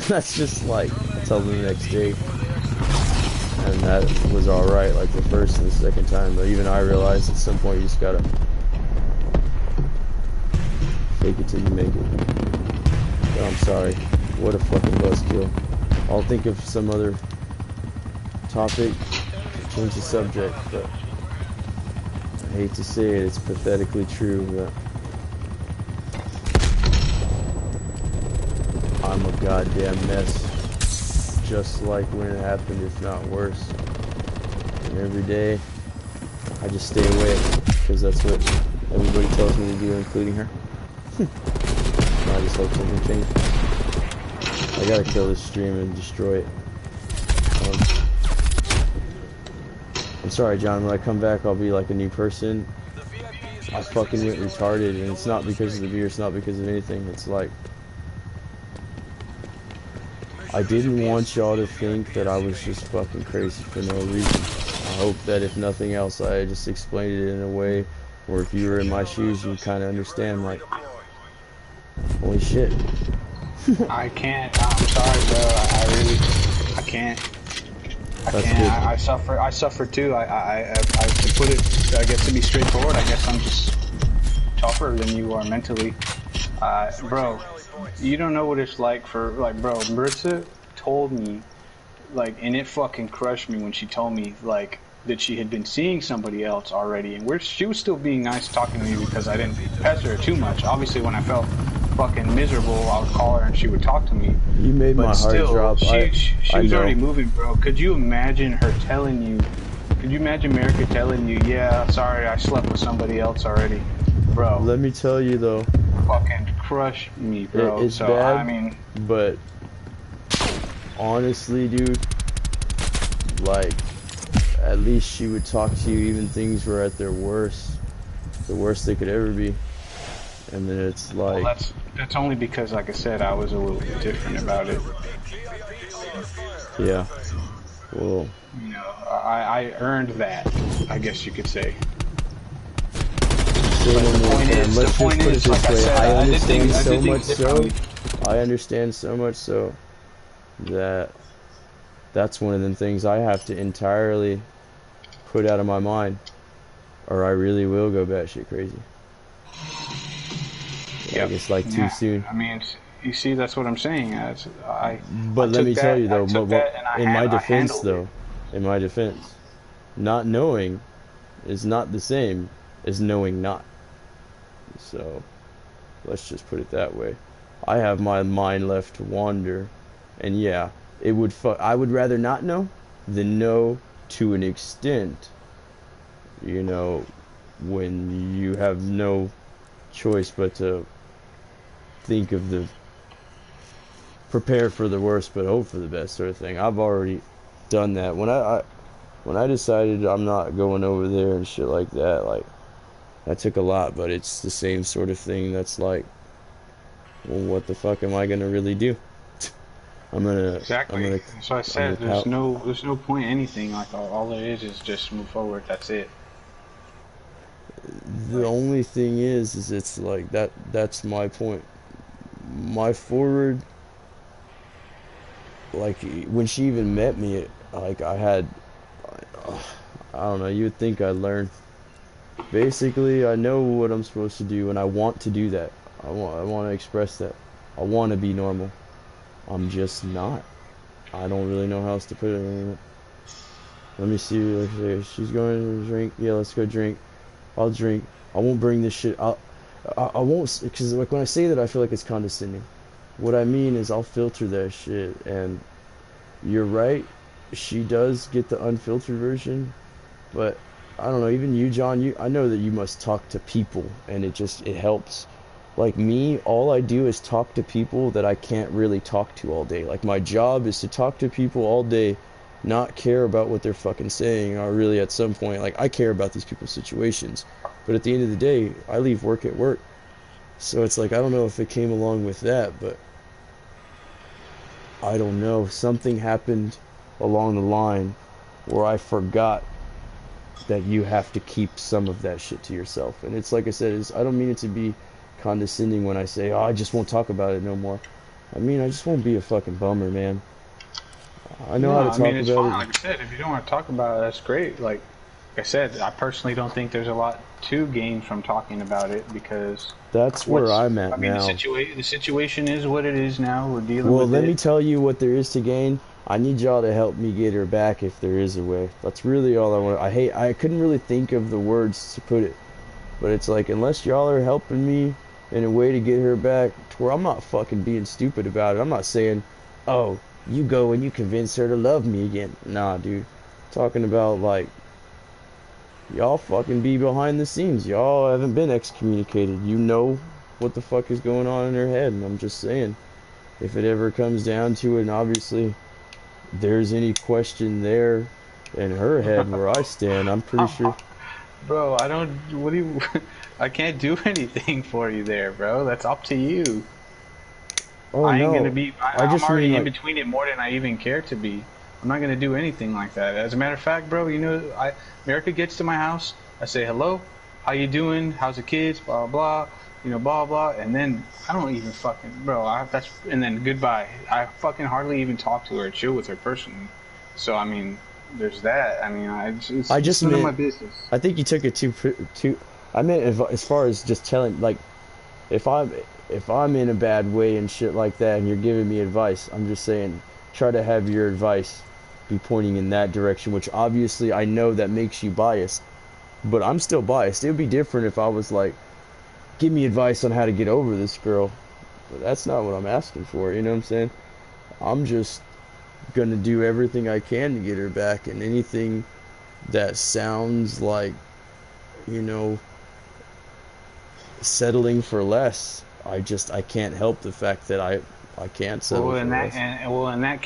That's just like, tell them the next day. And that was alright, like the first and the second time, but even I realized at some point you just gotta fake it till you make it. But I'm sorry, what a fucking buzzkill. I'll think of some other topic, change the subject, but I hate to say it, it's pathetically true, but I'm a goddamn mess. Just like when it happened, if not worse. And every day, I just stay away, because that's what everybody tells me to do, including her. I just hope something changes. I gotta kill this stream and destroy it. I'm sorry, John, when I come back, I'll be like a new person. I fucking went retarded, and it's not because of the beer, it's not because of anything, it's like, I didn't want y'all to think that I was just fucking crazy for no reason. I hope that if nothing else, I just explained it in a way where if you were in my shoes, you would kind of understand, like, holy shit.
I can't. I'm sorry, bro. I can't. I suffer too. To put it, I guess to be straightforward, I guess I'm just tougher than you are mentally. Bro, you don't know what it's like for, like, bro, Marissa told me, like, and it fucking crushed me when she told me, like, that she had been seeing somebody else already, and she was still being nice talking to me because I didn't pester her too much. Obviously, when I felt fucking miserable, I would call her and she would talk to me.
You made my heart drop.
She was already moving, bro. Could you imagine her telling you, could you imagine America telling you, yeah, sorry, I slept with somebody else already? Bro.
Let me tell you, though.
Fucking crush me, bro.
It's
so,
bad,
I mean,
but honestly, dude, like, at least she would talk to you even things were at their worst. The worst they could ever be. And then it's like...
Well, that's only because, like I said, I was a little bit different about it.
Yeah. Well...
You know, I earned that, I guess you could say.
Let's just put it this way. I understand so much so. I understand so much so that that's one of the things I have to entirely put out of my mind, or I really will go batshit crazy. Yeah, I guess like too soon.
I mean, you see, that's what I'm saying.
But let me tell you though, in my defense, not knowing is not the same as knowing not. So, let's just put it that way. I have my mind left to wander, and yeah, I would rather not know than know to an extent. You know, when you have no choice but to think of prepare for the worst but hope for the best sort of thing. I've already done that. When I decided I'm not going over there and shit like that, like, that took a lot, but it's the same sort of thing that's like, well, what the fuck am I gonna really do?
Exactly. That's what I said. There's no point in anything. Like, all there is just move forward. That's it.
The only thing is it's like that's my point. My forward, like, when she even met me, like, I don't know, you would think I'd learn Basically, I know what I'm supposed to do, and I want to do that. I want to express that. I want to be normal. I'm just not. I don't really know how else to put it. Let me see. She's going to drink. Yeah, let's go drink. I'll drink. I won't bring this shit. I won't, because like when I say that, I feel like it's condescending. What I mean is I'll filter that shit, and you're right. She does get the unfiltered version, but I don't know. Even you, John, I know that you must talk to people, and it helps. Like me, all I do is talk to people that I can't really talk to all day. Like my job is to talk to people all day, not care about what they're fucking saying, or really at some point, like I care about these people's situations. But at the end of the day, I leave work at work. So it's like, I don't know if it came along with that, but I don't know. Something happened along the line where I forgot that you have to keep some of that shit to yourself. And it's like I said, I don't mean it to be condescending when I say, oh, I just won't talk about it no more. I mean, I just won't be a fucking bummer, man. I know how to talk about it.
It's fine. Like I said, if you don't want to talk about it, that's great. Like I said, I personally don't think there's a lot to gain from talking about it, because
that's where I'm at now.
The situation is what it is now. We're dealing with it.
Well, let me tell you what there is to gain. I need y'all to help me get her back if there is a way. That's really all I want. I couldn't really think of the words to put it, but it's like, unless y'all are helping me in a way to get her back to where I'm not fucking being stupid about it. I'm not saying, oh, you go and you convince her to love me again. Nah, dude. Talking about, like, y'all fucking be behind the scenes. Y'all haven't been excommunicated. You know what the fuck is going on in her head. And I'm just saying, if it ever comes down to it, and obviously there's any question there in her head where I stand, I'm pretty sure.
Bro, I can't do anything for you there, bro. That's up to you.
Oh,
I ain't
no.
gonna be. I'm already in between it more than I even care to be. I'm not gonna do anything like that. As a matter of fact, bro, you know, America gets to my house. I say hello, how you doing? How's the kids? Blah blah. You know, blah blah. And then I don't even fucking, bro. And then goodbye. I fucking hardly even talk to her, chill with her personally. So I mean, there's that. I mean, I just none of my business.
I think you took it too. I meant as far as just telling, like, if I'm in a bad way and shit like that, and you're giving me advice, I'm just saying, try to have your advice be pointing in that direction, which obviously I know that makes you biased, but I'm still biased. It would be different if I was like, give me advice on how to get over this girl. But that's not what I'm asking for, you know what I'm saying? I'm just gonna do everything I can to get her back, and anything that sounds like, you know, settling for less, I can't help the fact that I can't settle for less.
In that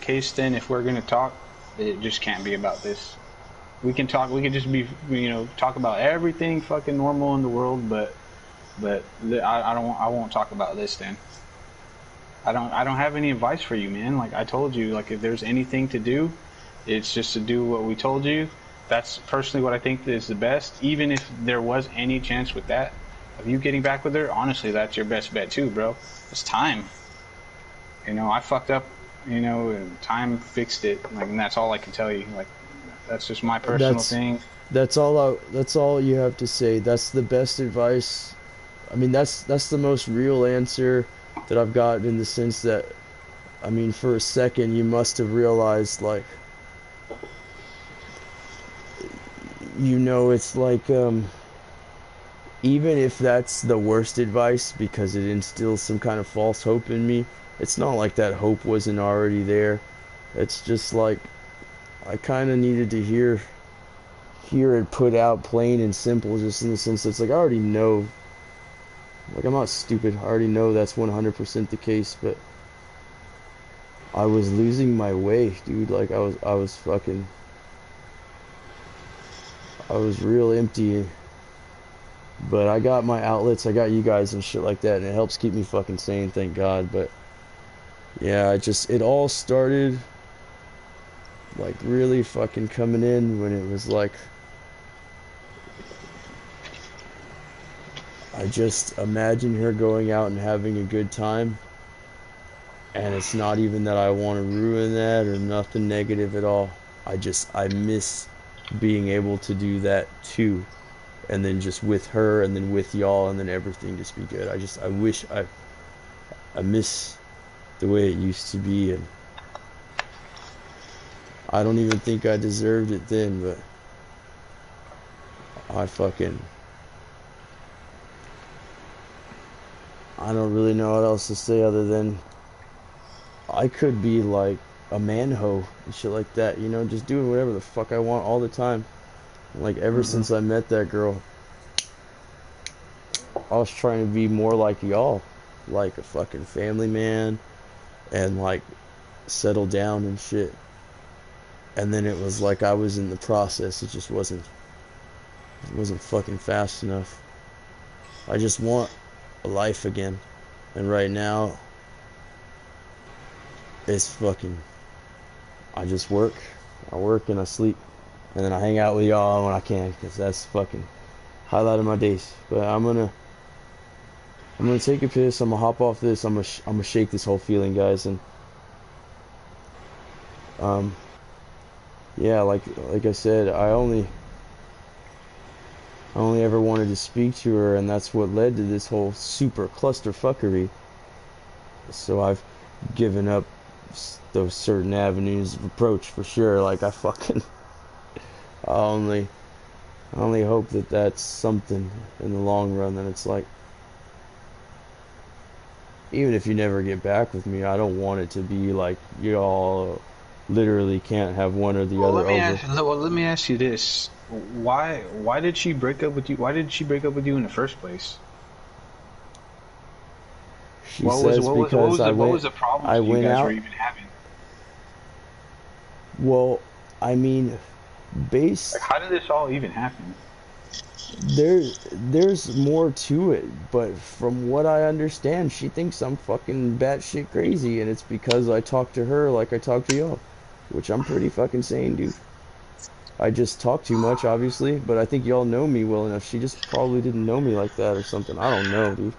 case, then if we're gonna talk, it just can't be about this. We can talk. We can just be, you know, talk about everything fucking normal in the world, but I won't talk about this then. I don't have any advice for you, man. Like I told you, like if there's anything to do, it's just to do what we told you. That's personally what I think is the best. Even if there was any chance with that, of you getting back with her, honestly, that's your best bet too, bro. It's time. You know, I fucked up, you know, and time fixed it. Like, and that's all I can tell you. Like, that's just my personal thing.
That's all you have to say. That's the best advice. I mean, that's the most real answer that I've got, in the sense that, I mean, for a second you must have realized, like, you know, it's like, even if that's the worst advice, because it instills some kind of false hope in me, it's not like that hope wasn't already there. It's just like, I kind of needed to hear it put out plain and simple, just in the sense that it's like, I already know, like, I'm not stupid, I already know that's 100% the case, but I was losing my way, dude. Like, I was fucking, I was real empty. But I got my outlets, I got you guys and shit like that, and it helps keep me fucking sane, thank God. But yeah, it all started, like, really fucking coming in when it was like, I just imagine her going out and having a good time, and it's not even that I want to ruin that or nothing negative at all. I miss being able to do that too. and then just with her, and then with y'all, and then everything just be good. I wish I miss the way it used to be, and I don't even think I deserved it then, but I don't really know what else to say other than I could be like a man-ho and shit like that, you know, just doing whatever the fuck I want all the time. Like, ever since I met that girl, I was trying to be more like y'all, like a fucking family man, and like settle down and shit. And then it was like I was in the process. It just wasn't fucking fast enough. I just want a life again. And right now, it's fucking, I just work. I work and I sleep. And then I hang out with y'all when I can, because that's fucking highlight of my days. But I'm gonna take a piss. I'm gonna hop off this. I'm gonna shake this whole feeling, guys. And yeah, like I said, I only ever wanted to speak to her, and that's what led to this whole super clusterfuckery. So I've given up those certain avenues of approach for sure. Like, I only hope that that's something in the long run. That it's like, even if you never get back with me, I don't want it to be like y'all literally can't have one or the other over.
Let me ask you this: Why did she break up with you? Why did she break up with you in the first place?
She says because
what was the problem you guys were even having?
Well, I mean,
Like, how did this all even happen?
There's more to it, but from what I understand, she thinks I'm fucking batshit crazy, and it's because I talk to her like I talk to y'all, which I'm pretty fucking sane, dude. I just talk too much, obviously, but I think y'all know me well enough. She just probably didn't know me like that or something. I don't know, dude.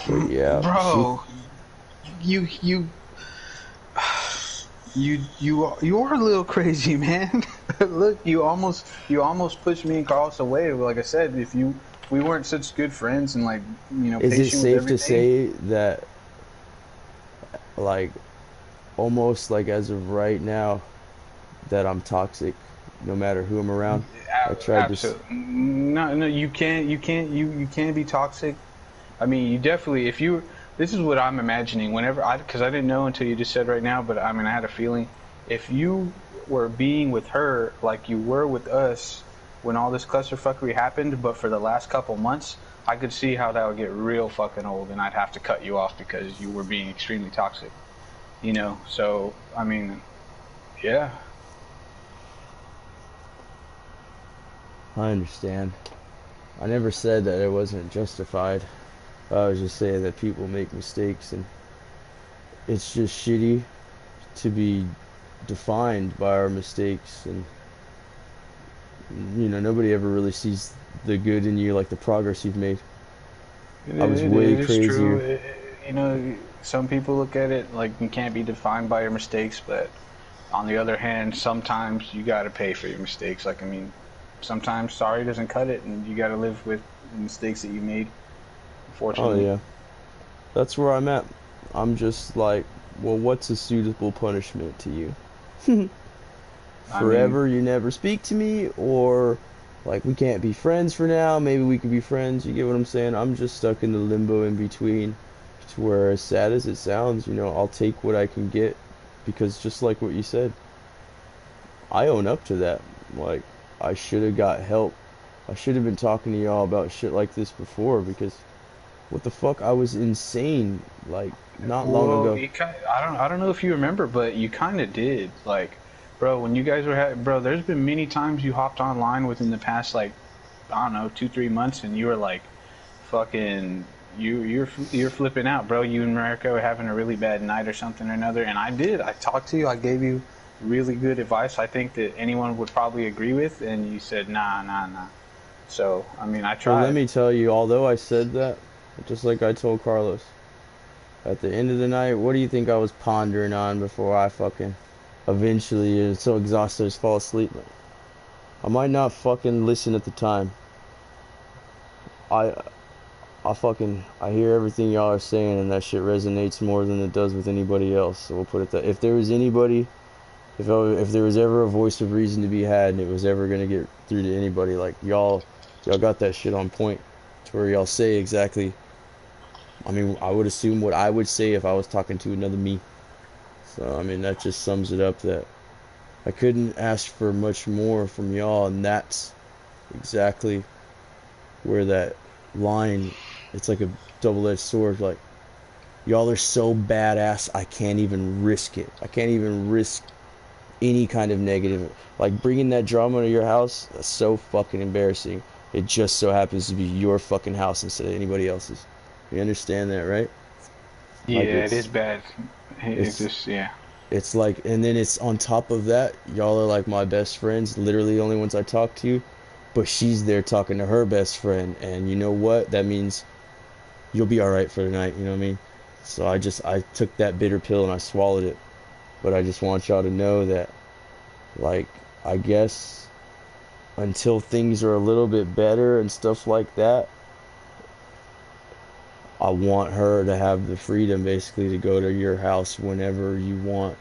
But yeah,
bro, you are a little crazy, man. Look, you almost pushed me and Carlos away. Like I said, if we weren't such good friends and, like, you know,
is it safe to say
everything.
that, like, almost like as of right now, that I'm toxic, no matter who I'm around? I tried to.
No, you can't be toxic. I mean, you definitely, if you, this is what I'm imagining whenever because I didn't know until you just said right now, but I mean, I had a feeling if you were being with her like you were with us when all this clusterfuckery happened, but for the last couple months, I could see how that would get real fucking old, and I'd have to cut you off because you were being extremely toxic, you know? So, I mean, yeah.
I understand. I never said that it wasn't justified. I was just saying that people make mistakes, and it's just shitty to be defined by our mistakes. And, you know, nobody ever really sees the good in you, like the progress you've made. I was way crazier.
True. You know, some people look at it like you can't be defined by your mistakes, but on the other hand, sometimes you got to pay for your mistakes. Like, I mean, sometimes sorry doesn't cut it, and you got to live with the mistakes that you made. Unfortunately.
Oh yeah, that's where I'm at. I'm just like, well, what's a suitable punishment to you? Forever, you never speak to me, or like we can't be friends for now. Maybe we could be friends. You get what I'm saying? I'm just stuck in the limbo in between, to where, as sad as it sounds, you know, I'll take what I can get, because just like what you said, I own up to that. Like, I should have got help. I should have been talking to y'all about shit like this before, because what the fuck, I was insane, like, not long ago.
I don't know if you remember, but you kind of did. Like, bro, when you guys were bro, there's been many times you hopped online within the past, like, I don't know, 2-3 months, and you were like, fucking, you're flipping out, bro. You and Marika were having a really bad night or something or another, and I talked to you, I gave you really good advice I think that anyone would probably agree with, and you said nah. So, I mean, I tried.
Well, let me tell you, although I said that, just like I told Carlos, at the end of the night, what do you think I was pondering on before I fucking eventually, so exhausted, just fall asleep? I might not fucking listen at the time. I I hear everything y'all are saying, and that shit resonates more than it does with anybody else. So we'll put it that if there was anybody, if there was ever a voice of reason to be had, and it was ever gonna get through to anybody, like y'all got that shit on point, to where y'all say exactly. I mean, I would assume what I would say if I was talking to another me. So I mean, that just sums it up. That I couldn't ask for much more from y'all, and that's exactly where that line, it's like a double-edged sword. Like, y'all are so badass, I can't even risk it. I can't even risk any kind of negative. Like, bringing that drama to your house, that's so fucking embarrassing. It just so happens to be your fucking house instead of anybody else's. You understand that, right?
Yeah,
Like,
it is bad. It's
it's
just, yeah.
it's like, and then it's on top of that, y'all are like my best friends, literally the only ones I talk to, but she's there talking to her best friend, and you know what? That means you'll be all right for the night, you know what I mean? So I took that bitter pill and I swallowed it. But I just want y'all to know that, like, I guess until things are a little bit better and stuff like that, I want her to have the freedom basically to go to your house whenever you want,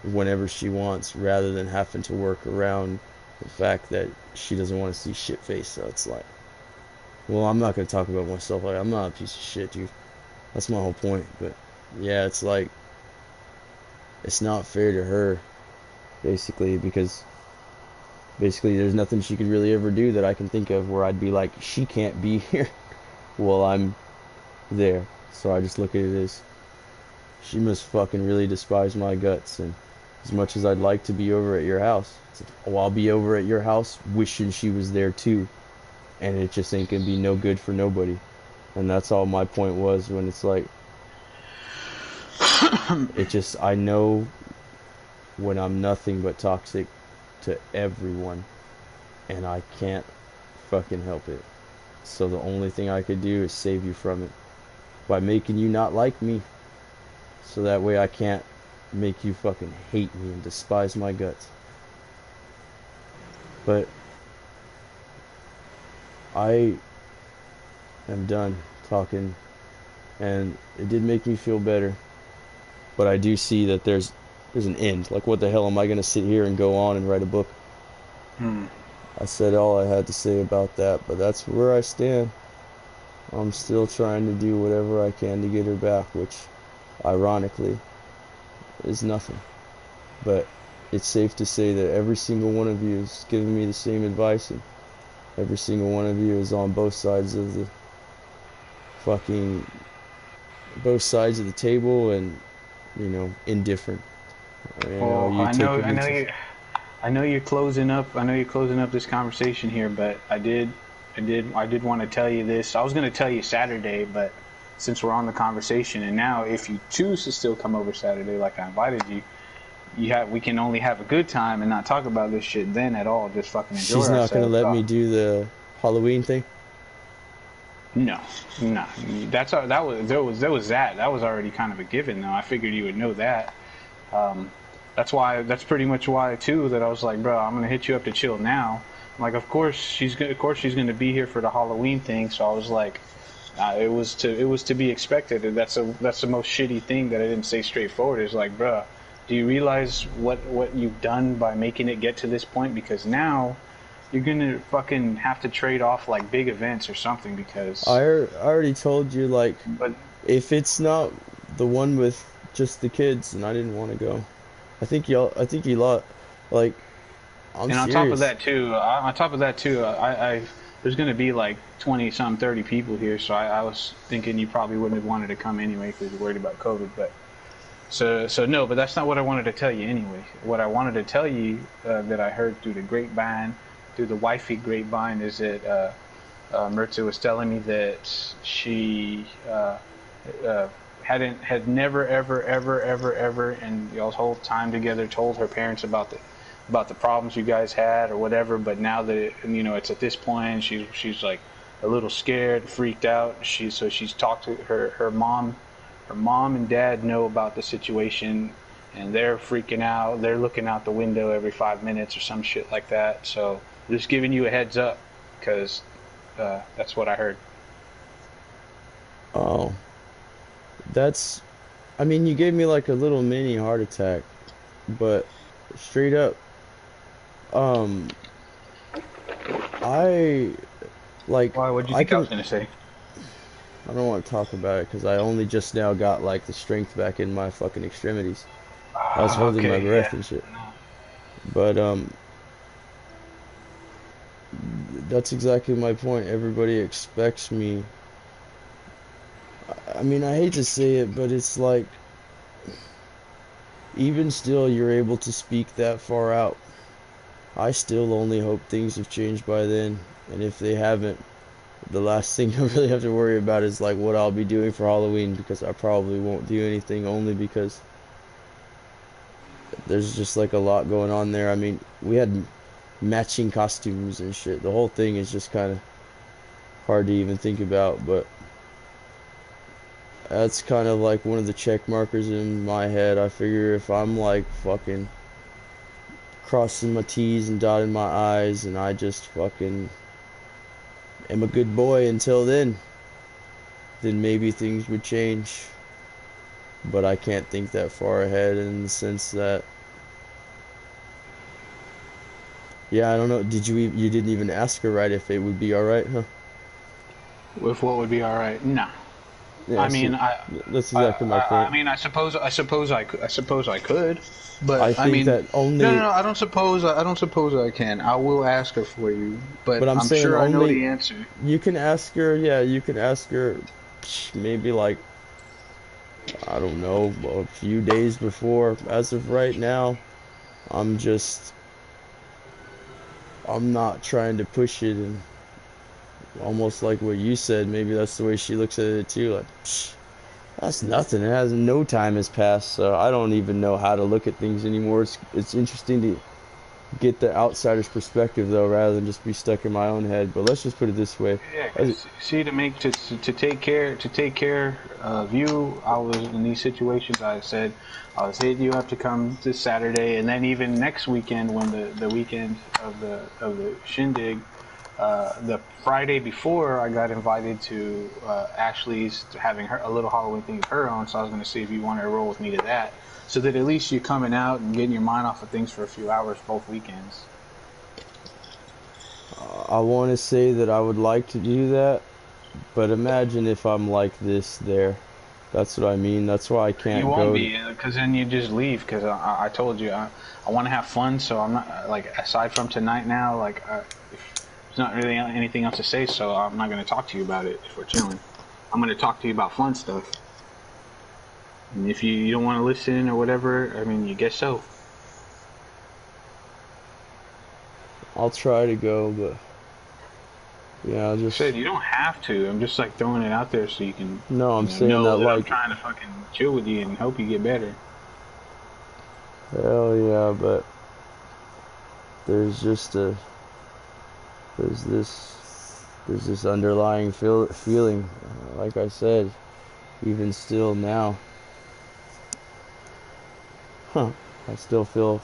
whenever she wants, rather than having to work around the fact that she doesn't want to see shit face. So it's like, well, I'm not gonna talk about myself. Like, I'm not a piece of shit, dude. That's my whole point. But yeah, it's like, it's not fair to her, basically, because basically there's nothing she could really ever do that I can think of where I'd be like, she can't be here while I'm there. So I just look at it as, she must fucking really despise my guts. And as much as I'd like to be over at your house, well, I'll be over at your house wishing she was there too. And it just ain't gonna be no good for nobody. And that's all my point was, when it's like, it just, I know when I'm nothing but toxic to everyone, and I can't fucking help it. So the only thing I could do is save you from it by making you not like me, so that way I can't make you fucking hate me and despise my guts. But I am done talking, and it did make me feel better. But I do see that there's an end. Like, what the hell am I gonna sit here and go on and write a book? I said all I had to say about that, but that's where I stand. I'm still trying to do whatever I can to get her back, which, ironically, is nothing. But it's safe to say that every single one of you is giving me the same advice, and every single one of you is on both sides of the table, and, you know, indifferent. You know,
Well, I know you're closing up. I know you're closing up this conversation here, but I did want to tell you this. I was going to tell you Saturday, but since we're on the conversation, and now if you choose to still come over Saturday, like I invited you, we can only have a good time and not talk about this shit then at all. Just fucking enjoy
She's not
ourselves.
gonna let me do the Halloween thing?
No. That was already kind of a given though. I figured you would know that. That's pretty much why too, that I was like, bro, I'm gonna hit you up to chill now. I'm like, of course she's gonna be here for the Halloween thing. So I was like, it was to be expected. And that's the most shitty thing that I didn't say straightforward. Is like, bro, do you realize what you've done by making it get to this point? Because now you're gonna fucking have to trade off like big events or something. Because
I already told you, like,
but
if it's not the one with just the kids, then I didn't want to go. I think you lot, like, I'm
and
serious.
on top of that too, I there's gonna be like 30 people here, so I was thinking you probably wouldn't have wanted to come anyway because you're worried about COVID. But so no, but that's not what I wanted to tell you anyway. What I wanted to tell you that I heard through the grapevine, through the wifey grapevine, is that Mirza was telling me that she had never ever in y'all's whole time together told her parents about the problems you guys had or whatever. But now that it's at this point, she's like a little scared, freaked out. She's talked to her mom. Her mom and dad know about the situation. and they're freaking out. They're looking out the window every 5 minutes or some shit like that. So just giving you a heads up, because that's what I heard.
Oh, that's. I mean, you gave me like a little mini heart attack, but straight up, um, I like
Why? What do you
I
think I was
can.
gonna say?
I don't want to talk about it because I only just now got like the strength back in my fucking extremities. I was holding my
Okay,
breath
yeah.
and shit. But that's exactly my point. Everybody expects me. I mean, I hate to say it, but it's like even still, you're able to speak that far out. I still only hope things have changed by then, and if they haven't, the last thing I really have to worry about is like what I'll be doing for Halloween, because I probably won't do anything, only because there's just like a lot going on there. I mean, we had matching costumes and shit. The whole thing is just kind of hard to even think about, but that's kind of like one of the check markers in my head. I figure if I'm like fucking crossing my T's and dotting my I's and I just fucking am a good boy until then maybe things would change. But I can't think that far ahead in the sense that, yeah, I don't know. You didn't even ask her, right, if it would be all right, huh?
With what would be all right? No.
Yeah,
I
see,
mean,
that's exactly my point.
I mean, I suppose I could,
I
but I
think
mean,
that only,
no, I don't suppose I can. I will ask her for you, but
but I'm
I'm
saying
sure I know
only,
the answer.
you can ask her, yeah, you can ask her maybe like, I don't know, a few days before. As of right now, I'm just, I'm not trying to push it, and almost like what you said, maybe that's the way she looks at it too, like, that's nothing. It has no time has passed, so I don't even know how to look at things anymore. It's interesting to get the outsider's perspective though, rather than just be stuck in my own head. But let's just put it this way.
Yeah, because see, to take care of you, I was in these situations. I said I was hitting you up to come this Saturday, and then even next weekend when the weekend of the shindig. The Friday before, I got invited to Ashley's, to having her a little Halloween thing of her own. So I was going to see if you wanted to roll with me to that, so that at least you're coming out and getting your mind off of things for a few hours both weekends.
I want to say that I would like to do that, but imagine if I'm like this there. That's what I mean. That's why I
You
can't
won't
go to.
be, because then you just leave. Because I told you I want to have fun, so I'm not like, aside from tonight now, like there's not really anything else to say. So I'm not going to talk to you about it if we're chilling. I'm going to talk to you about fun stuff. And if you don't want to listen or whatever, I mean, you guess so.
I'll try to go, but yeah, I'll
I
just.
said you don't have to. I'm just like throwing it out there so you can,
No, I'm saying
know
that
that I'm
like,
trying to fucking chill with you and help you get better.
hell yeah, but there's just a there's this underlying feeling, like I said, even still now. Huh. I still feel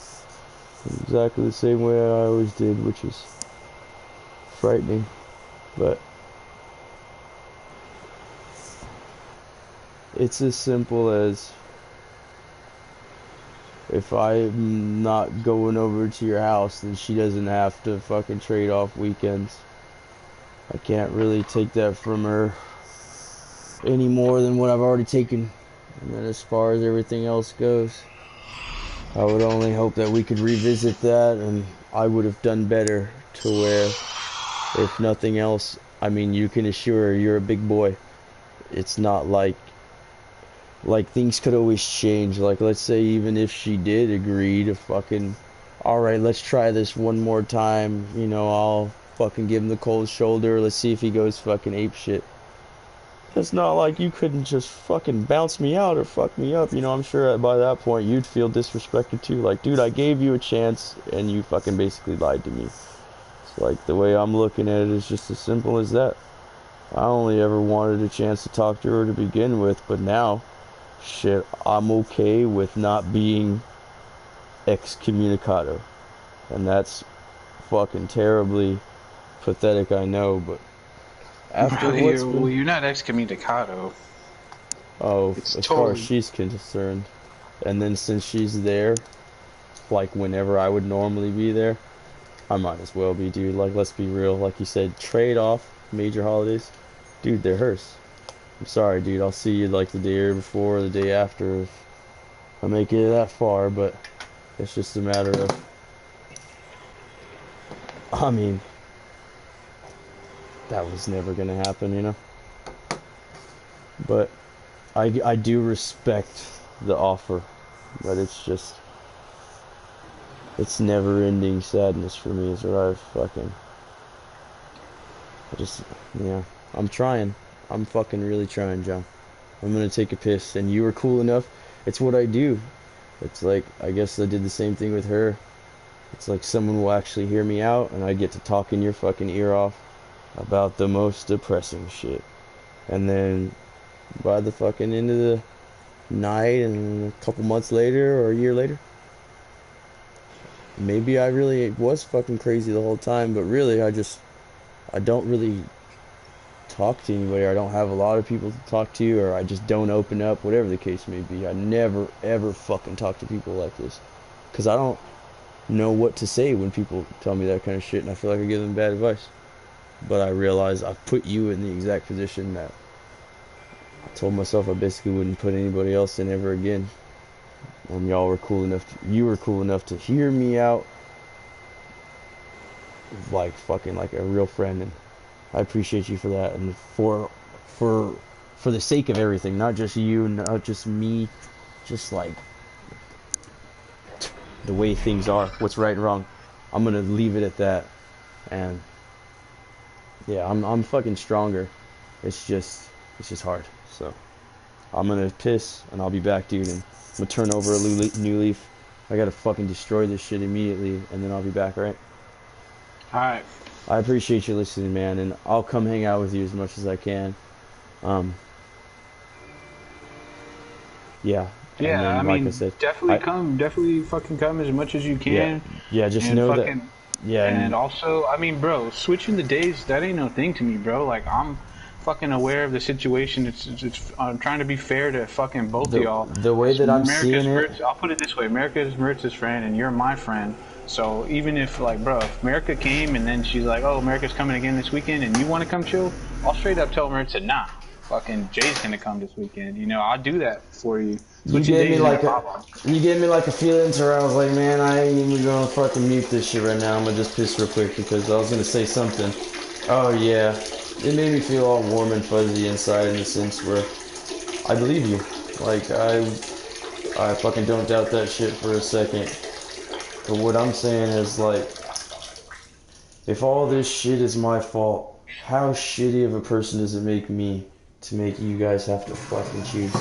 exactly the same way I always did, which is frightening. But it's as simple as, if I'm not going over to your house, then she doesn't have to fucking trade off weekends. I can't really take that from her any more than what I've already taken. And then as far as everything else goes, I would only hope that we could revisit that, and I would have done better, to where, if nothing else, I mean, you can assure her you're a big boy. It's not like things could always change. Like, let's say even if she did agree to fucking, alright, let's try this one more time, I'll fucking give him the cold shoulder, let's see if he goes fucking ape shit. It's not like you couldn't just fucking bounce me out or fuck me up. I'm sure by that point you'd feel disrespected too. Like, dude, I gave you a chance and you fucking basically lied to me. It's like, the way I'm looking at it is just as simple as that. I only ever wanted a chance to talk to her to begin with, but now shit, I'm okay with not being excommunicado. And that's fucking terribly pathetic, I know, but after
Bro,
what's been...
you're not excommunicado.
Oh,
It's
as far as
totally.
she's concerned. And then since she's there, like whenever I would normally be there, I might as well be, dude. Like, let's be real. Like you said, trade off major holidays. Dude, they're hers. I'm sorry, dude. I'll see you like the day before or the day after if I make it that far, but it's just a matter of... I mean, that was never gonna happen, you know? But I do respect the offer, but it's just... It's never-ending sadness for me is what I've fucking... I just... Yeah. I'm trying. I'm fucking really trying, John. I'm gonna take a piss, and you were cool enough. It's what I do. It's like, I guess I did the same thing with her. It's like someone will actually hear me out, and I get to talk in your fucking ear off about the most depressing shit. And then, by the fucking end of the night, and a couple months later, or a year later, maybe I really was fucking crazy the whole time, but really, I don't really talk to anybody, or I don't have a lot of people to talk to, or I just don't open up, whatever the case may be. I never, ever fucking talk to people like this. Because I don't know what to say when people tell me that kind of shit, and I feel like I give them bad advice. But I realize I've put you in the exact position that I told myself I basically wouldn't put anybody else in ever again. And y'all were cool enough you were cool enough to hear me out like fucking like a real friend, and I appreciate you for that, and for the sake of everything, not just you, not just me, just like the way things are, what's right and wrong. I'm gonna leave it at that, and yeah, I'm fucking stronger. It's just hard. So I'm gonna piss, and I'll be back, dude, and I'm gonna turn over a new leaf. I gotta fucking destroy this shit immediately, and then I'll be back, right?
Alright.
I appreciate you listening, man, and I'll come hang out with you as much as I can. Um, yeah, and
Yeah, I
then like I
mean,
said,
definitely come. Definitely fucking come as much as you
yeah,
can.
yeah, just
And
know that,
fucking.
yeah,
And
and
also, I mean, bro, switching the days, that ain't no thing to me, bro. Like, I'm fucking aware of the situation. I'm trying to be fair to fucking both of y'all.
the way
'Cause
that I'm seeing it,
I'll put it this way: America's Mertz's friend, and you're my friend. So even if, like, bro, if America came and then she's like, "Oh, America's coming again this weekend," and you want to come chill, I'll straight up tell Mertz, "Nah, fucking Jay's gonna come this weekend." You know, I'll do that for you.
you
Switching
gave me
days ain't a
like a,
problem.
you gave me like a feeling to where I was like, man, I ain't even gonna fucking mute this shit right now. I'm gonna just piss real quick because I was gonna say something. Oh yeah, it made me feel all warm and fuzzy inside in the sense where I believe you. Like I fucking don't doubt that shit for a second. But what I'm saying is like, if all this shit is my fault, how shitty of a person does it make me to make you guys have to fucking choose?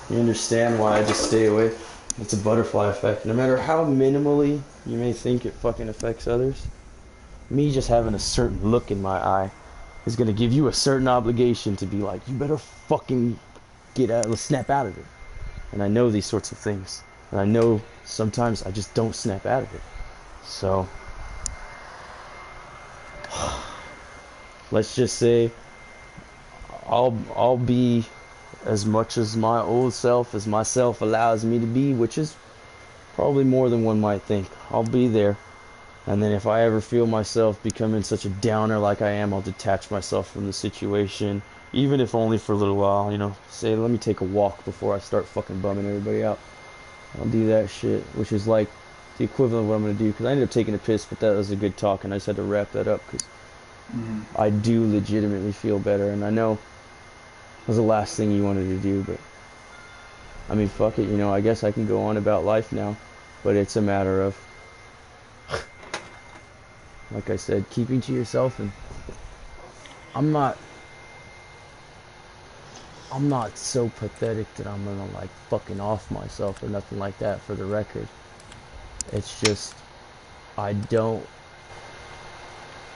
You understand why I just stay away? It's a butterfly effect. No matter how minimally you may think it fucking affects others, me just having a certain look in my eye is gonna give you a certain obligation to be like, you better fucking snap out of it. And I know these sorts of things. And I know sometimes I just don't snap out of it. So, let's just say I'll be as much as my old self as myself allows me to be, which is probably more than one might think. I'll be there. And then if I ever feel myself becoming such a downer like I am, I'll detach myself from the situation, even if only for a little while, you know. Say, let me take a walk before I start fucking bumming everybody out. I'll do that shit, which is like the equivalent of what I'm going to do, because I ended up taking a piss, but that was a good talk, and I just had to wrap that up, because I do legitimately feel better, and I know it was the last thing you wanted to do, but I mean, fuck it, you know, I guess I can go on about life now, but it's a matter of, like I said, keeping to yourself, and I'm not so pathetic that I'm gonna like fucking off myself or nothing like that, for the record. It's just, I don't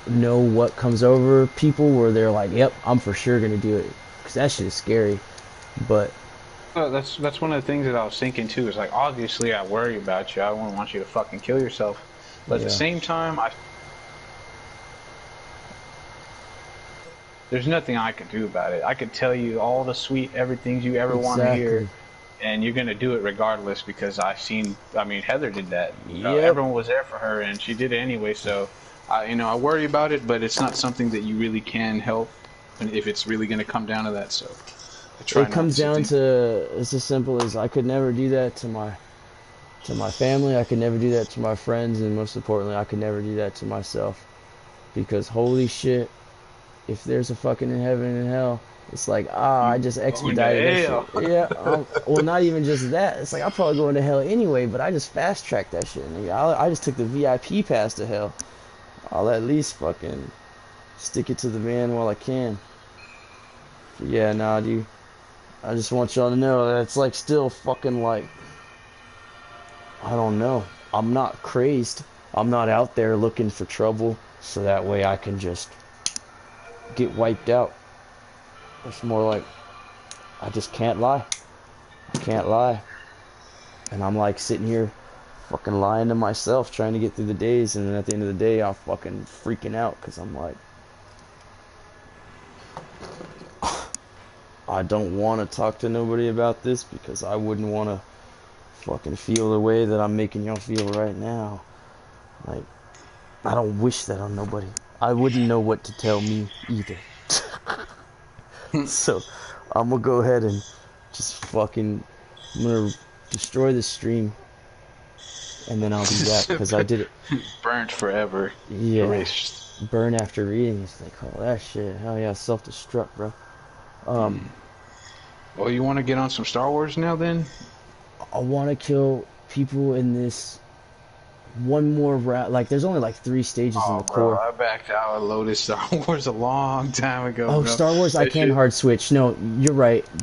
know what comes over people where they're like, yep, I'm for sure gonna do it, because that shit is scary. But
That's one of the things that I was thinking too. Is like, obviously I worry about you. I wouldn't want you to fucking kill yourself. But at the same time, there's nothing I can do about it. I could tell you all the sweet everything you ever want to hear, and you're gonna do it regardless because I mean, Heather did that. Everyone was there for her, and she did it anyway. So, I worry about it, but it's not something that you really can help, if it's really gonna come down to that. So,
it comes down to it's as simple as I could never do that to my family. I could never do that to my friends, and most importantly, I could never do that to myself. Because holy shit, if there's a fucking heaven and hell, it's like, I just expedited that shit. Yeah, well, not even just that. It's like, I'll probably go into hell anyway, but I just fast-tracked that shit. I just took the VIP pass to hell. I'll at least fucking stick it to the man while I can. But yeah, nah, dude. I just want y'all to know that it's like still fucking like, I don't know. I'm not crazed. I'm not out there looking for trouble so that way I can just get wiped out. It's more like I just can't lie. I can't lie. And I'm like sitting here fucking lying to myself trying to get through the days, and then at the end of the day I'm fucking freaking out because I'm like, I don't want to talk to nobody about this because I wouldn't want to fucking feel the way that I'm making y'all feel right now. Like, I don't wish that on nobody. I wouldn't know what to tell me either. So, I'm gonna go ahead and just fucking, I'm gonna destroy the stream. And then I'll do that because I did it.
Burnt forever.
Yeah.
Erased.
Burn after reading. It's like, oh, that shit. Hell yeah, self-destruct, bro.
Well, you want to get on some Star Wars now, then?
I want to kill people in this one more round. Like, there's only like 3 stages in the core.
I backed out of Lotus Star Wars a long time ago.
Oh,
bro.
Star Wars, I can hard switch. No, you're right. This